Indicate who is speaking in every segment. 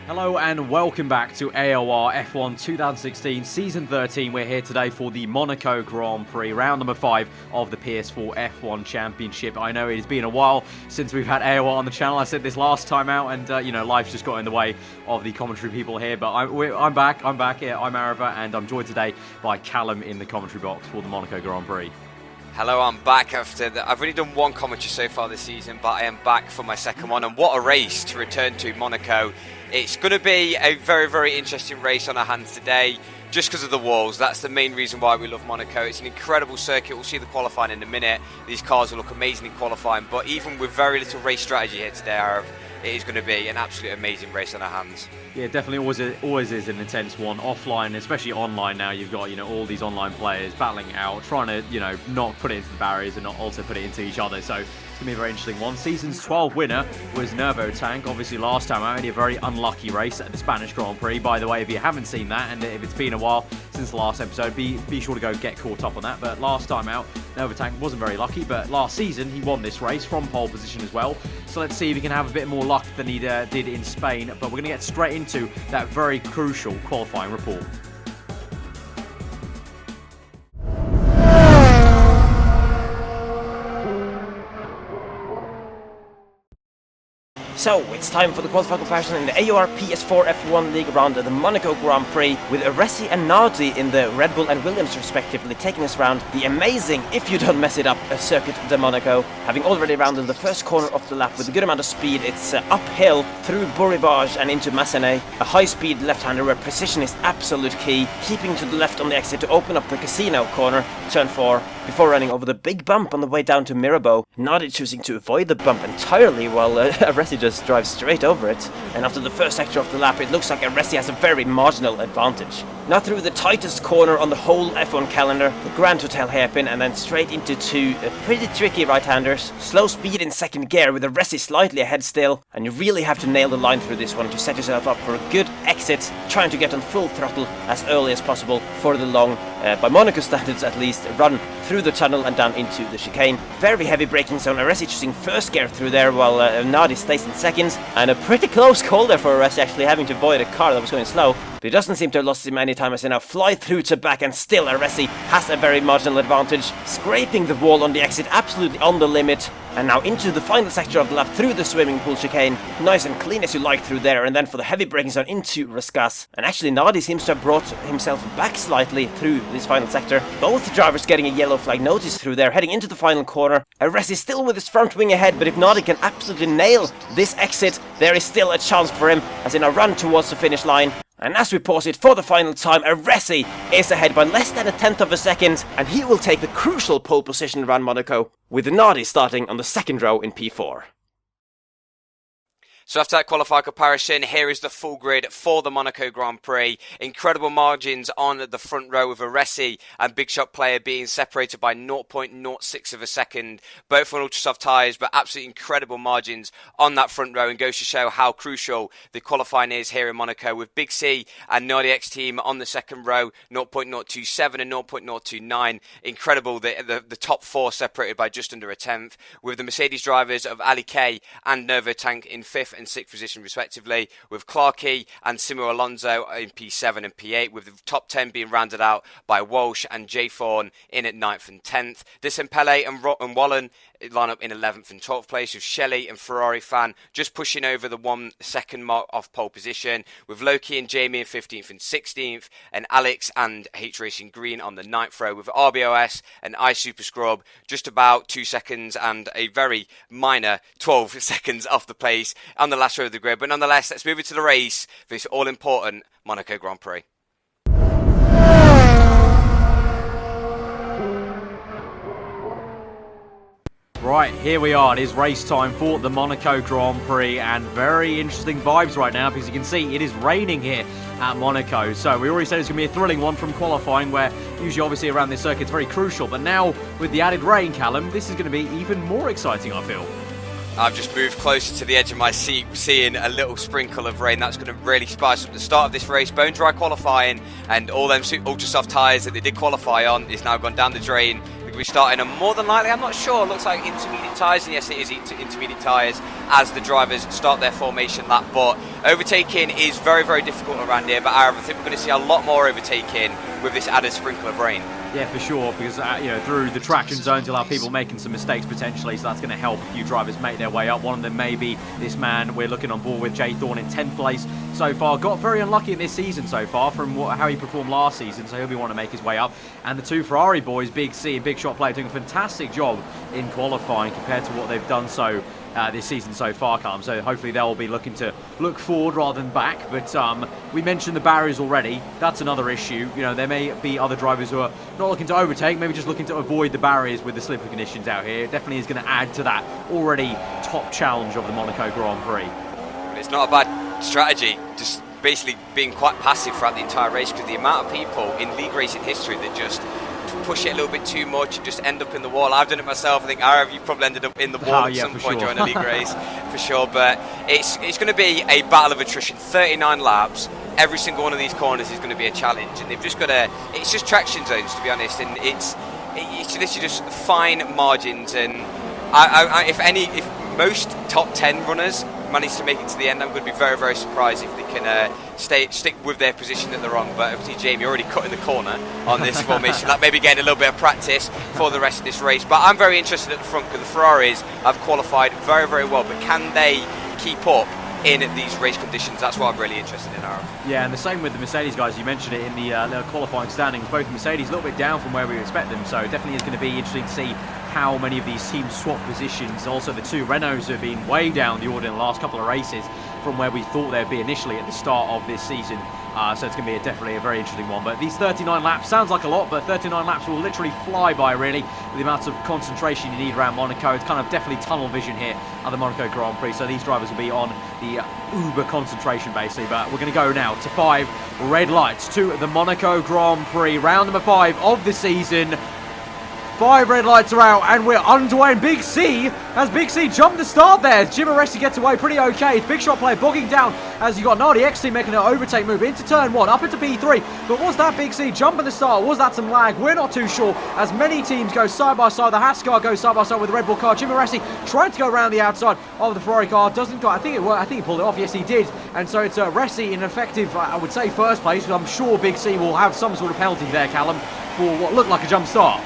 Speaker 1: Hello and welcome back to AOR F1 2016 Season 13. We're here today for the Monaco Grand Prix, round number 5 of the PS4 F1 Championship. I know it's been a while since we've had AOR on the channel. I said this last time out and, life's just got in the way of the commentary people here. But I'm back. Yeah, I'm aarava and I'm joined today by Callum in the commentary box for the Monaco Grand Prix.
Speaker 2: Hello, I'm back after I've only done one commentary so far this season, but I am back for my second one. And what a race to return to Monaco. It's going to be a very, very interesting race on our hands today, just because of the walls. That's the main reason why we love Monaco. It's an incredible circuit. We'll see the qualifying in a minute. These cars will look amazing in qualifying, but even with very little race strategy here today, it is going to be an absolute amazing race on our hands. Yeah,
Speaker 1: definitely always is an intense one. Offline, especially online now, you've got, all these online players battling it out, trying to, not put it into the barriers and not also put it into each other. So it's going to be a very interesting one. Season's 12 winner was Nervo Tank. Obviously, last time out, he had a very unlucky race at the Spanish Grand Prix. By the way, if you haven't seen that, and if it's been a while since the last episode, be sure to go get caught up on that. But last time out, Nervo Tank wasn't very lucky, but last season, he won this race from pole position as well. So let's see if he can have a bit more luck than he did in Spain. But we're going to get straight into that very crucial qualifying report.
Speaker 3: So, it's time for the qualifying comparison in the AOR PS4 F1 League around the Monaco Grand Prix, with Resi and Nardi in the Red Bull and Williams respectively taking us around the amazing, if you don't mess it up, Circuit de Monaco. Having already rounded the first corner of the lap with a good amount of speed, it's uphill through Beau Rivage and into Massenet. A high-speed left-hander where precision is absolute key, keeping to the left on the exit to open up the Casino corner, turn 4, before running over the big bump on the way down to Mirabeau. Nardi choosing to avoid the bump entirely while Resi just drives straight over it, and after the first sector of the lap it looks like Resi has a very marginal advantage. Now through the tightest corner on the whole F1 calendar, the Grand Hotel hairpin, and then straight into two pretty tricky right-handers. Slow speed in second gear with Resi slightly ahead still, and you really have to nail the line through this one to set yourself up for a good exit, trying to get on full throttle as early as possible for the long, by Monaco standards at least, run through the tunnel and down into the chicane. Very heavy braking zone, Resi choosing first gear through there while Nardi stays in second, and a pretty close call there for Resi, actually having to avoid a car that was going slow. But he doesn't seem to have lost him any time as they now fly through to back, and still Resi has a very marginal advantage, scraping the wall on the exit, absolutely on the limit. And now into the final sector of the lap through the swimming pool chicane. Nice and clean as you like through there, and then for the heavy braking zone into Rascasse. And actually Nardi seems to have brought himself back slightly through this final sector. Both drivers getting a yellow flag notice through there, heading into the final corner. Resi still with his front wing ahead, but if Nardi can absolutely nail this exit, there is still a chance for him as they now run towards the finish line. And as we pause it for the final time, Resi is ahead by less than 1/10 of a second, and he will take the crucial pole position around Monaco, with Nardi starting on the second row in P4.
Speaker 2: So after that qualifier comparison, here is the full grid for the Monaco Grand Prix. Incredible margins on the front row with Resi and Big Shot Player being separated by 0.06 of a second. Both on ultra soft tyres, but absolutely incredible margins on that front row, and goes to show how crucial the qualifying is here in Monaco, with Big C and Nardi X Team on the second row, 0.027 and 0.029. Incredible, the top four separated by just under 1/10, with the Mercedes drivers of Ali K and Nervo Tank in 5th and 6th position respectively, with Clarkey and Simo Alonso in P7 and P8, with the top 10 being rounded out by Walsh and Jay Thorne in at 9th and 10th. Desimpele and Wallen line up in 11th and 12th place, with Shelley and Ferrari Fan just pushing over the 1 second mark off pole position, with Loki and Jamie in 15th and 16th, and Alex and H Racing Green on the 9th row, with RBOS and I Super Scrub just about 2 seconds and a very minor 12 seconds off the place on the last row of the grid. But nonetheless, let's move into the race for this all-important Monaco Grand Prix.
Speaker 1: Right, here we are. It is race time for the Monaco Grand Prix, and very interesting vibes right now because you can see it is raining here at Monaco. So we already said it's going to be a thrilling one from qualifying, where usually obviously around this circuit it's very crucial. But now with the added rain, Callum, this is going to be even more exciting, I feel.
Speaker 2: I've just moved closer to the edge of my seat, seeing a little sprinkle of rain. That's going to really spice up the start of this race. Bone dry qualifying, and all them ultra soft tyres that they did qualify on is now gone down the drain. be starting, and more than likely, I'm not sure, looks like intermediate tyres, and yes, it is intermediate tyres as the drivers start their formation lap, but overtaking is very, very difficult around here, but I think we're going to see a lot more overtaking with this added sprinkle of rain.
Speaker 1: Yeah, for sure, because through the traction zones you'll have people making some mistakes potentially, so that's going to help a few drivers make their way up. One of them may be this man we're looking on board with, Jay Thorne, in 10th place so far. Got very unlucky in this season so far from how he performed last season, so he'll be wanting to make his way up. And the two Ferrari boys, Big C and Big Shot Player, doing a fantastic job in qualifying compared to what they've done this season so far, Callum. So hopefully they'll be looking to look forward rather than back. But we mentioned the barriers already. That's another issue. There may be other drivers who are not looking to overtake, maybe just looking to avoid the barriers with the slippery conditions out here. It definitely is going to add to that already top challenge of the Monaco Grand Prix.
Speaker 2: It's not a bad strategy, just basically being quite passive throughout the entire race, because the amount of people in league racing history that just push it a little bit too much and just end up in the wall. I've done it myself. I think Aarav, you probably ended up in the wall at some point during a league race, for sure. But it's going to be a battle of attrition. 39 laps. Every single one of these corners is going to be a challenge, and they've just got to. It's just traction zones, to be honest, and it's literally just fine margins. And if most top 10 runners manage to make it to the end, I'm going to be very, very surprised if they can stick with their position that they're on. But obviously, Jamie already cut in the corner on this formation. That may be getting a little bit of practice for the rest of this race. But I'm very interested at the front, because the Ferraris have qualified very, very well. But can they keep up in these race conditions? That's what I'm really interested in, Aaron.
Speaker 1: Yeah, and the same with the Mercedes guys. You mentioned it in the qualifying standings. Both Mercedes a little bit down from where we expect them, so definitely is going to be interesting to see how many of these teams swap positions. Also, the two Renaults have been way down the order in the last couple of races from where we thought they'd be initially at the start of this season. So it's going to be definitely a very interesting one. But these 39 laps sounds like a lot, but 39 laps will literally fly by, really, with the amount of concentration you need around Monaco. It's kind of definitely tunnel vision here at the Monaco Grand Prix. So these drivers will be on the uber concentration, basically. But we're going to go now to 5 red lights to the Monaco Grand Prix, round number 5 of the season. 5 red lights are out, and we're underway. And Big C, as Big C jumped the start there. Jim Aresti gets away pretty okay. Big Shot Player bogging down as you got Nardi X team making an overtake move into turn 1, up into P3. But was that Big C jump at the start? Was that some lag? We're not too sure, as many teams go side by side. The Haas car goes side by side with the Red Bull car. Jim Aresti trying to go around the outside of the Ferrari car. Doesn't go. I think he pulled it off. Yes, he did. And so it's Aresti in effective, I would say, first place. But I'm sure Big C will have some sort of penalty there, Callum, for what looked like a jump start.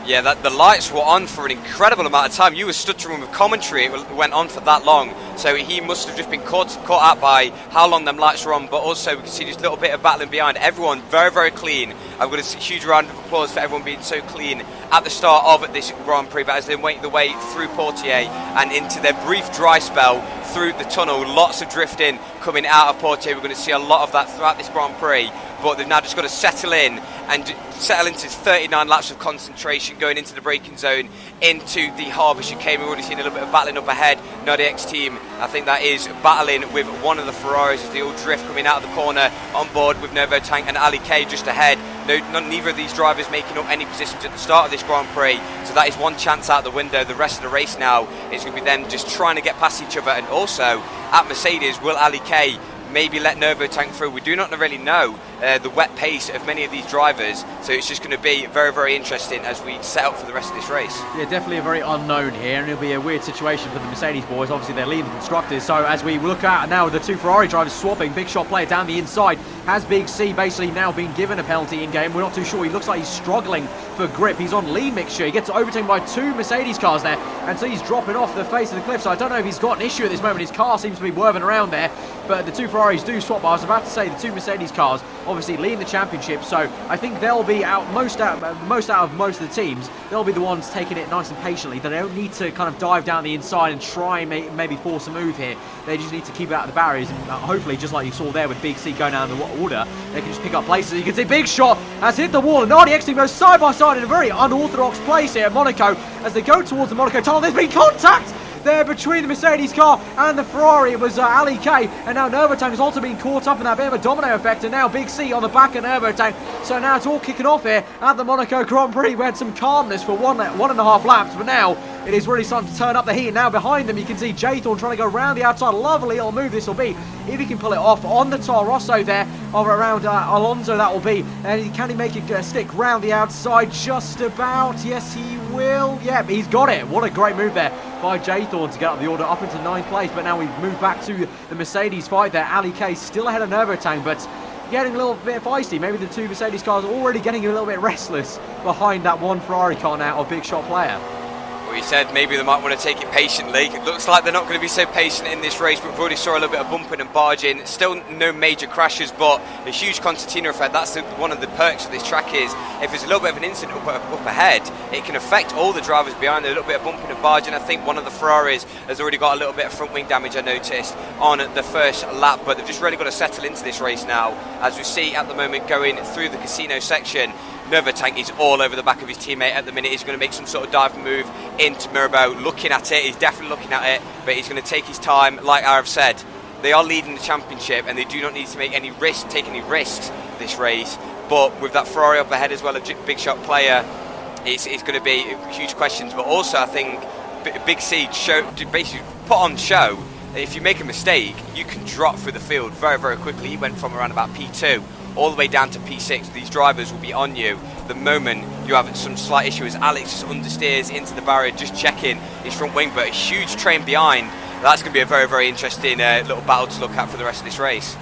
Speaker 2: Yeah, the lights were on for an incredible amount of time. You were stuttering with commentary. It went on for that long. So he must have just been caught out by how long them lights were on. But also, we can see just a little bit of battling behind. Everyone very, very clean. I'm going to see a huge round of applause for everyone being so clean at the start of this Grand Prix. But as they make their way through Portier and into their brief dry spell through the tunnel, lots of drifting coming out of Portier. We're going to see a lot of that throughout this Grand Prix. But they've now just got to settle in and settle into 39 laps of concentration, going into the braking zone, into the harbour chicane. We've already seen a little bit of battling up ahead. Nardi X team, I think that is battling with one of the Ferraris as they all drift coming out of the corner, on board with Novo Tank and Ali K just ahead. Neither of these drivers making up any positions at the start of this Grand Prix, so that is one chance out the window. The rest of the race now is going to be them just trying to get past each other. And also at Mercedes, will Ali K maybe let Novo Tank through? We do not really know the wet pace of many of these drivers, so it's just going to be very, very interesting as we set up for the rest of this race.
Speaker 1: Yeah, definitely a very unknown here, and it'll be a weird situation for the Mercedes boys. Obviously, they're leading the constructors, so as we look at now the two Ferrari drivers swapping, Big Shot Player down the inside. Has Big C basically now been given a penalty in-game? We're not too sure. He looks like he's struggling for grip. He's on lean mixture. He gets overtaken by 2 Mercedes cars there, and so he's dropping off the face of the cliff. So I don't know if he's got an issue at this moment. His car seems to be whirling around there, but the two Ferraris do swap. I was about to say the 2 Mercedes cars obviously lead the championship, so I think they'll be out most of the teams. They'll be the ones taking it nice and patiently. They don't need to kind of dive down the inside and try and maybe force a move here. They just need to keep it out of the barriers, and hopefully, just like you saw there with Big C going down the order, they can just pick up places. You can see Big Shot has hit the wall, and Nardi X team goes side by side in a very unorthodox place here at Monaco as they go towards the Monaco tunnel. There's been contact there between the Mercedes car and the Ferrari. It was Ali K, and now Novotank has also been caught up in that bit of a domino effect, and now Big C on the back of Novotank. So now it's all kicking off here at the Monaco Grand Prix. We had some calmness for one and a half laps, but now It is really starting to turn up the heat. Now behind them, you can see Jaythorn trying to go around the outside. Lovely little move this will be. If he can pull it off on the Toro Rosso there, over around Alonso that will be. And can he make it stick round the outside? Just about. Yes, he will. Yep, he's got it. What a great move there by Jaythorn to get up the order up into 9th place. But now we've moved back to the Mercedes fight there. Ali K still ahead of Nervotang, but getting a little bit feisty. Maybe the two Mercedes cars are already getting a little bit restless behind that one Ferrari car now of Big Shot Player.
Speaker 2: Well, you said maybe they might want to take it patiently. It looks like they're not going to be so patient in this race, but we've already saw a little bit of bumping and barging. Still no major crashes, but a huge concertina effect. That's one of the perks of this track is if there's a little bit of an incident up ahead, it can affect all the drivers behind. A little bit of bumping and barging. I think one of the Ferraris has already got a little bit of front wing damage, I noticed, on the first lap, but they've just really got to settle into this race now. As we see at the moment going through the casino section, Nervotang is all over the back of his teammate at the minute. He's going to make some sort of dive move into Mirabeau. Looking at it, he's definitely looking at it, but he's going to take his time. Like I've said, they are leading the championship and they do not need to make any risks, take any risks this race. But with that Ferrari up ahead as well, a Big Shot Player, it's going to be huge questions. But also, I think Big C basically put on show. If you make a mistake, you can drop through the field very, very quickly. He went from around about P2 all the way down to P6. These drivers will be on you the moment you have some slight issue, as Alex just understeers into the barrier, just checking his front wing, but a huge train behind. That's going to be a very, very interesting little battle to look at for the rest of this race.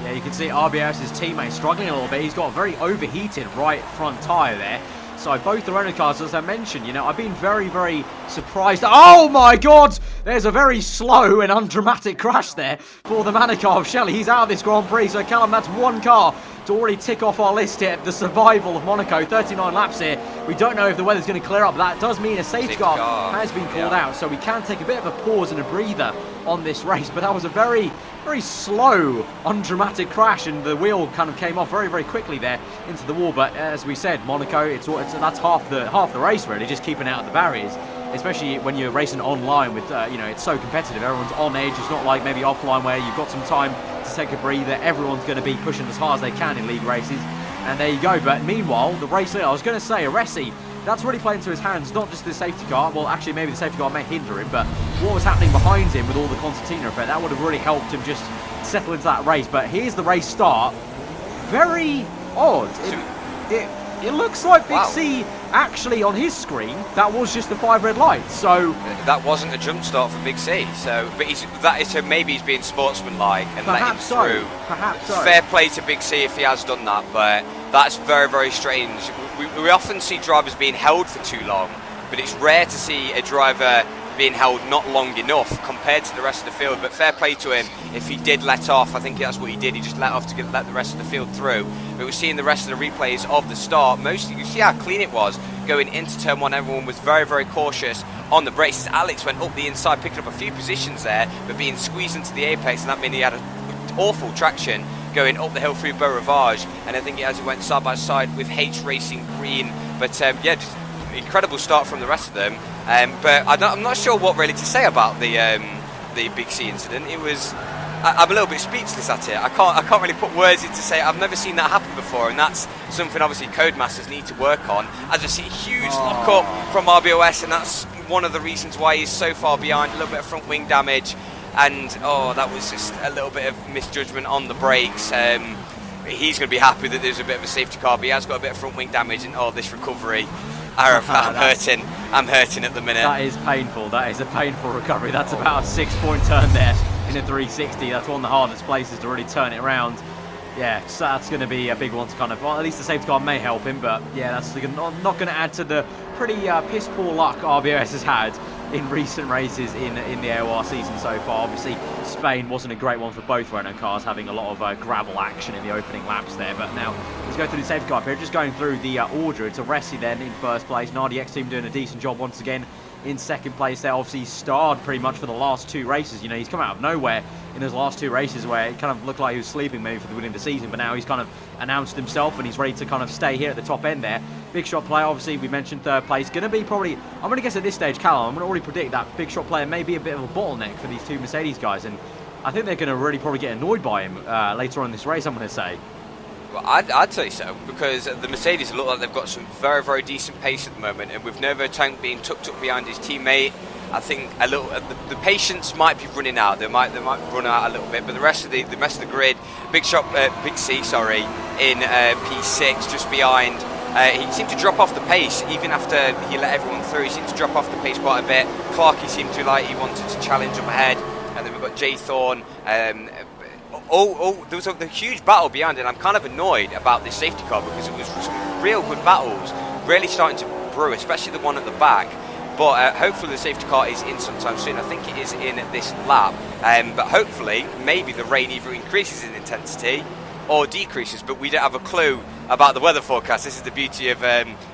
Speaker 1: Yeah, you can see RBS's teammate struggling a little bit. He's got a very overheated right front tyre there. So both the Renault cars, as I mentioned, you know, I've been very, very surprised. Oh my God! There's a very slow and undramatic crash there for the Monaco of Shelley. He's out of this Grand Prix. So Callum, that's one car to already tick off our list here. The survival of Monaco, 39 laps here. We don't know if the weather's going to clear up. That does mean a safety car has been called out. So we can take a bit of a pause and a breather on this race. But that was a very, very slow, undramatic crash, and the wheel kind of came off very, very quickly there into the wall. But as we said, Monaco, that's half the race really, just keeping out the barriers. Especially when you're racing online with, you know, it's so competitive. Everyone's on edge. It's not like maybe offline where you've got some time to take a breather. Everyone's going to be pushing as hard as they can in league races. And there you go. But meanwhile, the race leader, I was going to say, Aresi, that's really playing into his hands, not just the safety car. Well, actually, maybe the safety car may hinder him, but what was happening behind him with all the concertina effect, that would have really helped him just settle into that race. But here's the race start. Very odd. It looks like Big C, actually, on his screen, that was just the 5 red lights. So
Speaker 2: that wasn't a jump start for Big C. So, but maybe he's being sportsmanlike and let him through.
Speaker 1: Perhaps so.
Speaker 2: Fair play to Big C if he has done that, but that's very, very strange. We often see drivers being held for too long, but it's rare to see a driver being held not long enough compared to the rest of the field. But fair play to him if he did let off. I think that's what he did. He just let off to let the rest of the field through. But we're seeing the rest of the replays of the start. Mostly, you see how clean it was going into turn 1. Everyone was very, very cautious on the brakes. Alex went up the inside, picking up a few positions there, but being squeezed into the apex, and that meant he had awful traction going up the hill through Beau Rivage. And I think as he went side by side with H Racing Green. But yeah, just incredible start from the rest of them. But I'm not sure what really to say about the Big C incident. It was, I'm a little bit speechless at it. I can't really put words in to say. I've never seen that happen before, and that's something obviously Codemasters need to work on. As I see a huge lock up from RBOS, and that's one of the reasons why he's so far behind. A little bit of front wing damage, and that was just a little bit of misjudgment on the brakes. He's going to be happy that there's a bit of a safety car, but he has got a bit of front wing damage, and this recovery. I'm hurting at the minute. That
Speaker 1: is painful. That is a painful recovery. That's about a 6-point turn there in a 360. That's one of the hardest places to really turn it around. Yeah, so that's going to be a big one to kind of, well, at least the safety car may help him, but yeah, that's not going to add to the pretty piss poor luck RBOS has had in recent races in the AOR season so far. Obviously, Spain wasn't a great one for both Renault cars, having a lot of gravel action in the opening laps there. But now, let's go through the safety car period. Just going through the order. It's Aresi then in first place. Nardi X Team doing a decent job once again in second place there. Obviously, he's starred pretty much for the last 2 races. You know, he's come out of nowhere in those last 2 races where it kind of looked like he was sleeping maybe for the winning of the season, but now he's kind of announced himself and he's ready to kind of stay here at the top end there. Big Shot Player, obviously, we mentioned third place. Going to be probably, I'm going to guess at this stage, Callum, I'm going to already predict that Big Shot Player may be a bit of a bottleneck for these 2 Mercedes guys, and I think they're going to really probably get annoyed by him later on in this race, I'm going to say.
Speaker 2: Well, I'd say so, because the Mercedes look like they've got some very, very decent pace at the moment, and with Novo Tank being tucked up behind his teammate, I think a little the patience might be running out. They might run out a little bit, but the rest of the grid, Big C, in P6 just behind. He seemed to drop off the pace even after he let everyone through. He seemed to drop off the pace quite a bit. Clarky seemed to like he wanted to challenge up ahead, and then we've got Jay Thorne. There was a huge battle behind, and I'm kind of annoyed about this safety car because it was some real good battles really starting to brew, especially the one at the back. But hopefully the safety car is in sometime soon. I think it is in this lap. But hopefully, maybe the rain either increases in intensity or decreases. But we don't have a clue about the weather forecast. This is the beauty of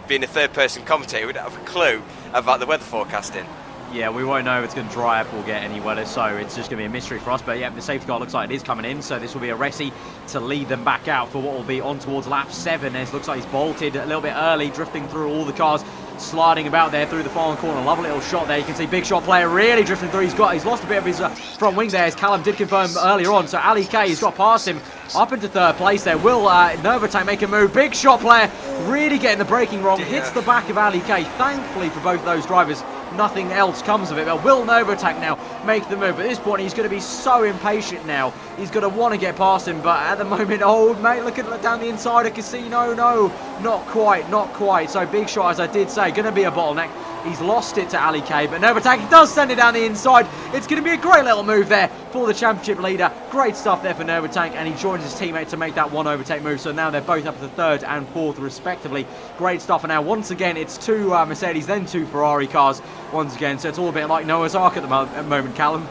Speaker 2: being a third-person commentator. We don't have a clue about the weather forecasting.
Speaker 1: Yeah, we won't know if it's going to dry up or get any wetter, so it's just going to be a mystery for us. But yeah, the safety car looks like it is coming in, so this will be a Resi to lead them back out for what will be on towards lap 7. As looks like he's bolted a little bit early, drifting through all the cars, sliding about there through the final corner. Lovely little shot there. You can see Big Shot player really drifting through. He's lost a bit of his front wing there, as Callum did confirm earlier on. So Ali K has got past him up into third place there. Will Novotank make a move? Big Shot player really getting the braking wrong. Hits the back of Ali K. Thankfully for both of those drivers, nothing else comes of it. But will Novotank now make the move? At this point, he's going to be so impatient now. He's going to want to get past him, but at the moment, oh mate, look at down the inside of Casino. No, not quite. So Big Shot, as I did say, going to be a bottleneck. He's lost it to Ali K, but Novotank does send it down the inside. It's going to be a great little move there for the championship leader. Great stuff there for Novotank, and he joins his teammate to make that one overtake move. So now they're both up to third and fourth, respectively. Great stuff. And now, once again, it's two Mercedes, then two Ferrari cars once again. So it's all a bit like Noah's Ark at the moment, Callum.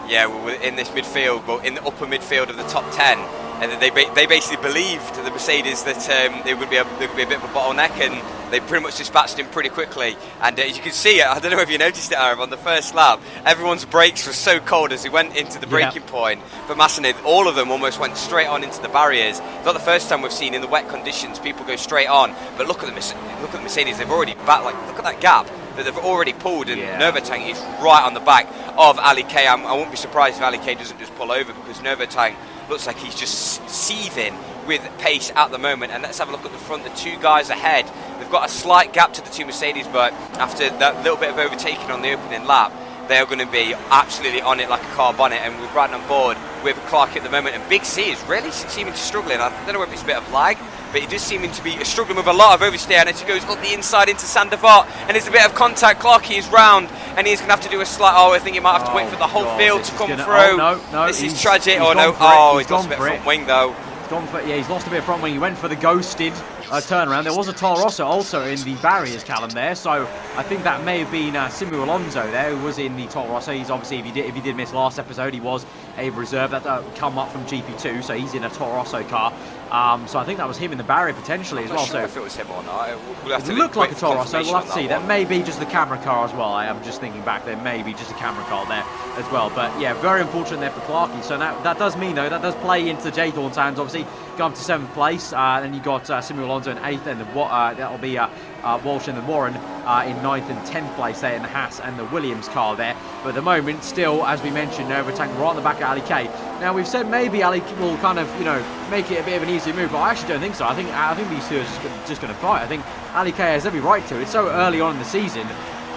Speaker 2: Yeah, we're in this midfield, but in the upper midfield of the top 10. And they basically believed, the Mercedes, that there would be a bit of a bottleneck, and they pretty much dispatched him pretty quickly. And as you can see, I don't know if you noticed it, Aaron, on the first lap, everyone's brakes were so cold as they went into the braking point. For Massenet, all of them almost went straight on into the barriers. It's not the first time we've seen in the wet conditions people go straight on. But look at the Mercedes, they've already look at that gap that they've already pulled, and Novotank is right on the back of Ali K. I won't be surprised if Ali K doesn't just pull over, because Novotank looks like he's just seething with pace at the moment. And let's have a look at the front. The two guys ahead, they've got a slight gap to the two Mercedes, but after that little bit of overtaking on the opening lap, they're going to be absolutely on it like a car bonnet. And we're riding on board with Clark at the moment, and Big C is really seeming to struggling. I don't know if it's a bit of lag, but he does seem to be struggling with a lot of oversteer, and as he goes up the inside into Sandevot, and there's a bit of contact. Clarky is round, and he's going to have to do a slight, I think he might have to wait for the whole field to come through.
Speaker 1: No,
Speaker 2: this is tragic. He's lost a bit of front wing though.
Speaker 1: He's lost a bit of front wing. He went for the ghosted turnaround. There was a Toro Rosso also in the barriers, Callum, there, so I think that may have been Simu Alonso there, who was in the Toro Rosso. He's obviously, if you did miss last episode, he was a reserve that come up from GP2, so he's in a Toro Rosso car. So I think that was him in the barrier potentially as well.
Speaker 2: Sure, if it was him or not. We'll have to
Speaker 1: look like a Toro Rosso. We'll have to see. That may be just the camera car as well. I am just thinking back. There may be just a camera car there as well. But yeah, very unfortunate there for Clarky. So now that does mean though, that does play into Jay Thorne's hands. Obviously, go up to 7th place. Then you got Simu Alonso in 8th, and that'll be Walsh and then Warren in 9th and 10th place there in the Haas and the Williams car there. But at the moment, still, as we mentioned, Novotank right on the back of Ali K. Now we've said maybe Ali will kind of, make it a bit of an easier move, but I actually don't think so. I think these two are just going to fight. I think Ali K has every right to. It's so early on in the season.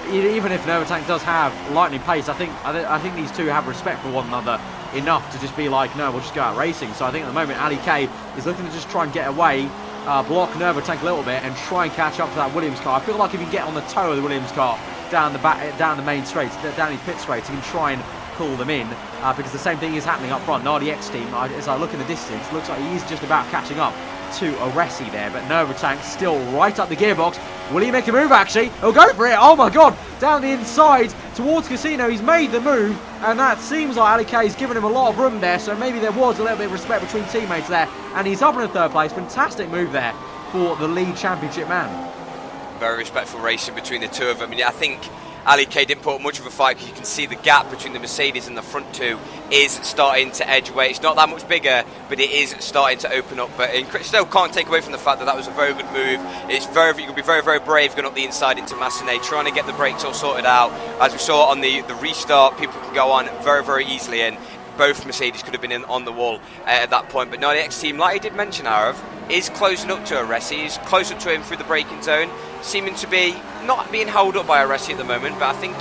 Speaker 1: Even if Novotank does have lightning pace, I think these two have respect for one another enough to just be like, no, we'll just go out racing. So I think at the moment Ali K is looking to just try and get away, block Novotank a little bit, and try and catch up to that Williams car. I feel like if you can get on the toe of the Williams car down the main straights, down his pit straights, he can try and pull them in, because the same thing is happening up front. RDX team, as I look in the distance, looks like he's just about catching up to Aresi there, but Novotank still right up the gearbox. Will he make a move actually? He'll go for it. Oh my god, down the inside towards Casino. He's made the move, and that seems like Ali K's given him a lot of room there, so maybe there was a little bit of respect between teammates there, and he's up in 3rd place. Fantastic move there for the lead championship man.
Speaker 2: Very respectful racing between the two of them. I think Ali K didn't put up much of a fight, because you can see the gap between the Mercedes and the front two is starting to edge away. It's not that much bigger, but it is starting to open up. But still can't take away from the fact that that was a very good move. You can be very, very brave going up the inside into Massenet, trying to get the brakes all sorted out. As we saw on the restart, people can go on very, very easily, and both Mercedes could have been on the wall at that point. But NardiX team, like he did mention, Arav, is closing up to Aresi, is close up to him through the braking zone, seeming to be not being held up by Aresi at the moment, but I think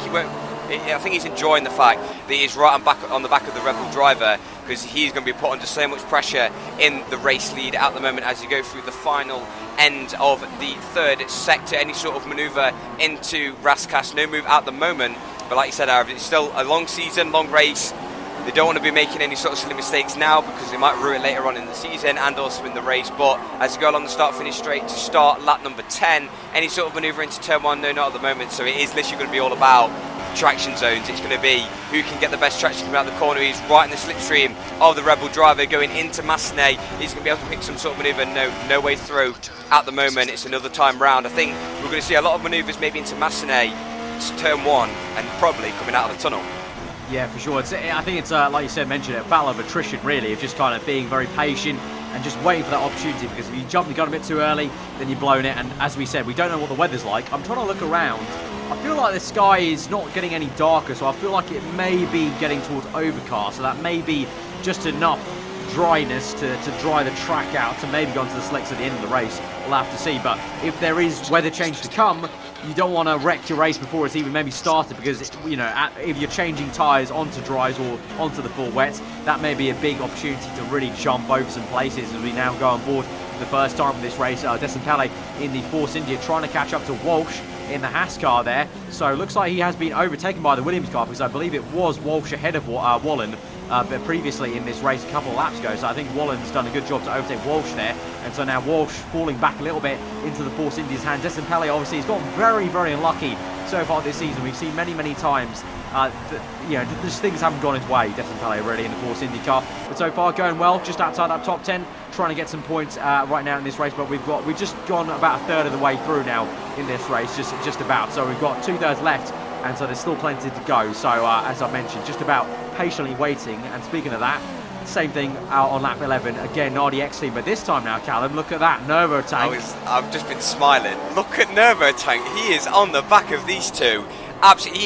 Speaker 2: he's enjoying the fact that he's right on the back of the Red Bull driver, because he's going to be put under so much pressure in the race lead at the moment as you go through the final end of the third sector. Any sort of manoeuvre into Raskas, no move at the moment, but like you said, Arav, it's still a long season, long race. They don't want to be making any sort of silly mistakes now because they might ruin it later on in the season and also in the race. But as you go along the start-finish straight to start lap number 10, any sort of manoeuvre into turn 1, no, not at the moment. So it is literally going to be all about traction zones. It's going to be who can get the best traction coming out the corner. He's right in the slipstream of the Red Bull driver going into Massenet. He's going to be able to pick some sort of manoeuvre. No way through at the moment. It's another time round. I think we're going to see a lot of manoeuvres maybe into Massenet, turn 1, and probably coming out of the tunnel.
Speaker 1: Yeah, for sure. I think it's, like you said, mentioned it, a battle of attrition, really, of just kind of being very patient and just waiting for that opportunity, because if you jump the gun a bit too early, then you've blown it. And as we said, we don't know what the weather's like. I'm trying to look around. I feel like the sky is not getting any darker, so I feel like it may be getting towards overcast, so that may be just enough dryness to dry the track out to maybe go into the slicks at the end of the race. We'll have to see. But if there is weather change to come, you don't want to wreck your race before it's even maybe started, because, you know, if you're changing tyres onto dries or onto the full wets, that may be a big opportunity to really jump over some places as we now go on board for the first time of this race. Desimpele in the Force India trying to catch up to Walsh in the Haas car there. So it looks like he has been overtaken by the Williams car, because I believe it was Walsh ahead of Wallen but previously in this race a couple of laps ago. So I think Wallen's done a good job to overtake Walsh there. And so now Walsh falling back a little bit into the Force India's hand. Desimpele obviously has gotten very, very unlucky so far this season. We've seen many, many times just things haven't gone his way, Desimpele, really, in the Force India car. But so far going well, just outside that top 10, trying to get some points right now in this race. But we've just gone about a third of the way through now in this race, just about. So we've got 2/3 left, and so there's still plenty to go. So as I mentioned, just about patiently waiting. And speaking of that, same thing out on lap 11 again, NardiX team, but this time now, Callum, look at that Nervo tank.
Speaker 2: I've just been smiling. Look at Nervo tank. He is on the back of these two. Absolutely,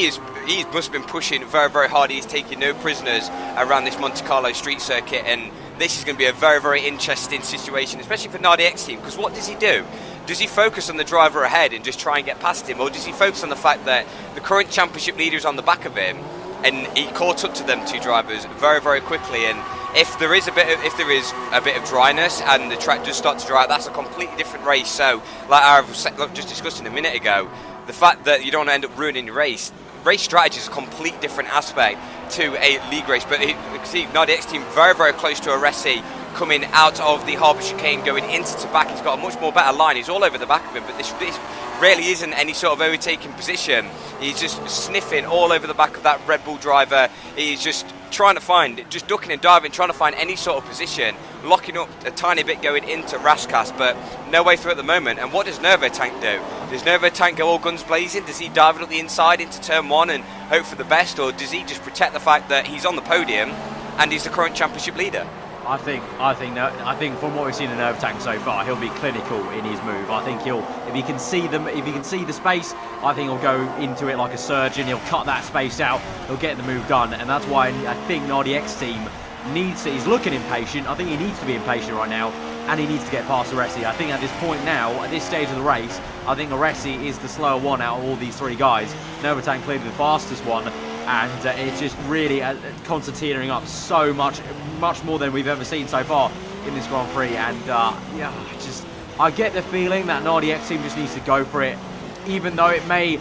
Speaker 2: he must have been pushing very, very hard. He's taking no prisoners around this Monte Carlo street circuit, and this is going to be a very, very interesting situation, especially for NardiX team, because what does he do? Does he focus on the driver ahead and just try and get past him, or does he focus on the fact that the current championship leader is on the back of him, and he caught up to them two drivers very, very quickly? And if there is a bit of dryness and the track does start to dry out, that's a completely different race. So, like I was just discussing a minute ago, the fact that you don't want to end up ruining your race strategy is a completely different aspect to a league race. But you can see NardiX team very, very close to Aresi coming out of the Harbour chicane, going into Tabak. He's got a much more better line. He's all over the back of him, but this really isn't any sort of overtaking position. He's just sniffing all over the back of that Red Bull driver. He's just trying to find, just ducking and diving, trying to find any sort of position, locking up a tiny bit going into Raskas, but no way through at the moment. And what does Nervo Tank do? Does Nervo Tank go all guns blazing? Does he dive it up the inside into turn 1 and hope for the best, or does he just protect the fact that he's on the podium and he's the current championship leader?
Speaker 1: I think from what we've seen in Nervo Tank so far, he'll be clinical in his move. I think if he can see the space, I think he'll go into it like a surgeon. He'll cut that space out. He'll get the move done, and that's why I think NardiX team he's looking impatient. I think he needs to be impatient right now, and he needs to get past Aresi. I think at this point now, at this stage of the race, I think Aresi is the slower one out of all these three guys. Nervo Tank clearly the fastest one. And it's just really concertinaing up so much more than we've ever seen so far in this Grand Prix. And I get the feeling that NardiX team just needs to go for it, even though it may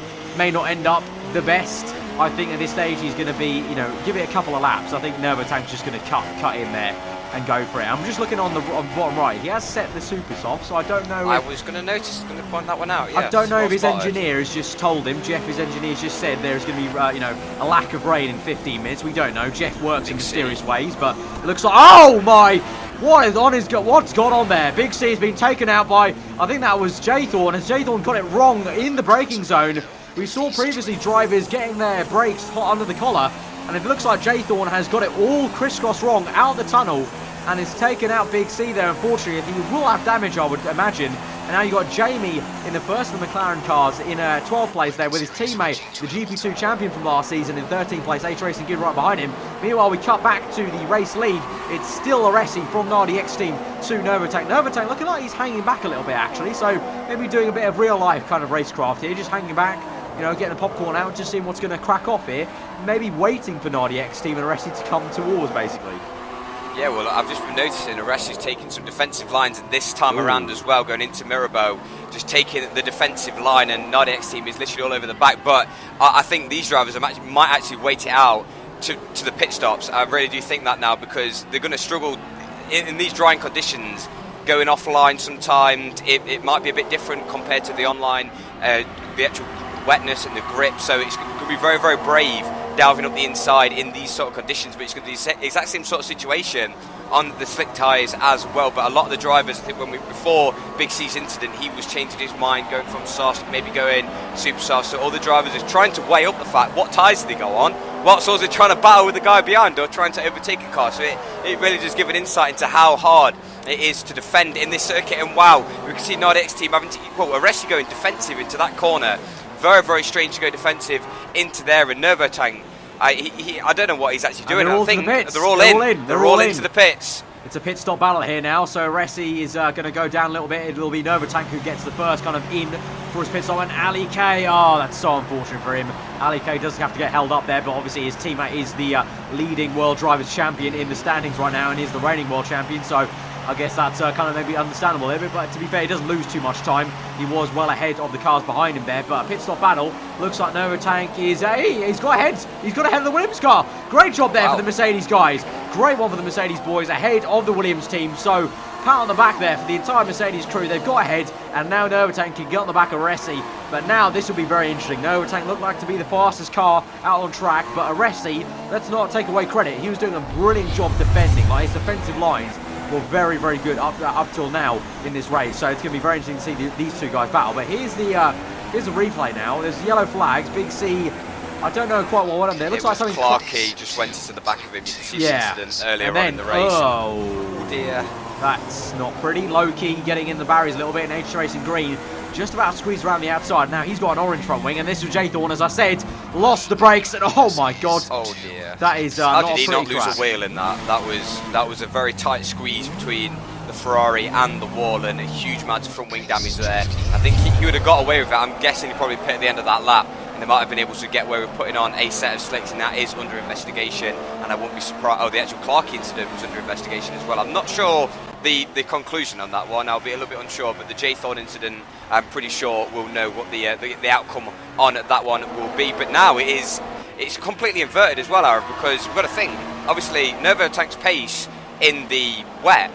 Speaker 1: not end up the best. I think at this stage he's going to be, give it a couple of laps. I think Nervo Tank's just going to cut in there and go for it. I'm just looking on the bottom right. He has set the supers off, so I don't know.
Speaker 2: I was going to point that one out. Yeah,
Speaker 1: I don't know if his engineer has just told him. Jeff, his engineer, has just said there's going to be, a lack of rain in 15 minutes. We don't know. Jeff works in mysterious ways, but it looks like, oh my! What's gone on there? Big C has been taken out by, I think that was J-Thorn, as J-Thorn got it wrong in the braking zone. We saw previously drivers getting their brakes hot under the collar, and it looks like J-Thorn has got it all crisscross wrong out the tunnel and has taken out Big C there. Unfortunately, he will have damage, I would imagine, And now you've got Jamie in the first of the McLaren cars in 12th place there with his teammate, the GP2 champion from last season, in 13th place, H Racing Good right behind him. Meanwhile, we cut back to the race lead. It's still Aresi from Nardi X Team to Novatank. Novatank looking like he's hanging back a little bit, actually, so maybe doing a bit of real-life kind of racecraft here, just hanging back, you know, getting the popcorn out, just seeing what's going to crack off here. Maybe waiting for Nardi X Team and Aresi to come towards, basically.
Speaker 2: Yeah, well, I've just been noticing Aresi's taking some defensive lines this time around as well, going into Mirabeau, just taking the defensive line, and Nardi X Team is literally all over the back. But I think these drivers might actually wait it out to the pit stops. I really do think that now, because they're going to struggle in these drying conditions. Going offline sometimes, it might be a bit different compared to the online, the actual wetness and the grip, so it's going to be very, very brave delving up the inside in these sort of conditions, but it's going to be the exact same sort of situation on the slick tyres as well. But a lot of the drivers, I think before Big C's incident, he was changing his mind, going from soft, maybe going super soft, so all the drivers are trying to weigh up the fact, what tyres do they go on, what sort of trying to battle with the guy behind or trying to overtake a car. So it really does give an insight into how hard it is to defend in this circuit. And wow, we can see Nardi X Team having to, Aresi going defensive into that corner. Very, very strange to go defensive into there. And Novatank, I don't know what he's actually doing. I think they're all in. They're all into the pits.
Speaker 1: It's a pit stop battle here now, so Aresi is going to go down a little bit. It will be Novatank who gets the first kind of in for his pit stop, and Ali K, oh, that's so unfortunate for him. Ali K does have to get held up there, but obviously his teammate is the leading World Drivers' Champion in the standings right now, and he's the reigning World Champion, so I guess that's kind of maybe understandable there, but to be fair, he doesn't lose too much time. He was well ahead of the cars behind him there, but a pit stop battle. Looks like Novatank is, he's got ahead. He's got ahead of the Williams car. Great job there for the Mercedes guys. Great one for the Mercedes boys, ahead of the Williams team. So, pat on the back there for the entire Mercedes crew. They've got ahead, and now Novatank can get on the back of Aresi. But now this will be very interesting. Novatank looked like to be the fastest car out on track, but Aresi, let's not take away credit. He was doing a brilliant job defending. Like, his defensive lines were very, very good up till now in this race. So it's going to be very interesting to see these two guys battle. But here's the replay now. There's yellow flags. Big C, I don't know quite what happened there. It looks like something.
Speaker 2: Clarkey just went into the back of him. You can see the incident earlier on in the race.
Speaker 1: Oh dear, that's not pretty. Low-key getting in the barriers a little bit, and H Racing Green just about squeezed around the outside. Now he's got an orange front wing, and this was Jay Thorne, as I said, lost the brakes, and oh my god.
Speaker 2: Oh dear.
Speaker 1: That is
Speaker 2: How
Speaker 1: not
Speaker 2: did he not lose
Speaker 1: crash.
Speaker 2: a wheel in that? That was a very tight squeeze between the Ferrari and the wall, and a huge amount of front wing damage there. I think he would have got away with it. I'm guessing he probably pit at the end of that lap, and they might have been able to get away with putting on a set of slicks, and that is under investigation. And I won't be surprised. Oh, the actual Clarkey incident was under investigation as well. I'm not sure the conclusion on that one. I'll be a little bit unsure, but the Jay Thorne incident, I'm pretty sure we'll know what the outcome on that one will be. But now it's completely inverted as well, Arv, because we've got to think. Obviously, Novatank's pace in the wet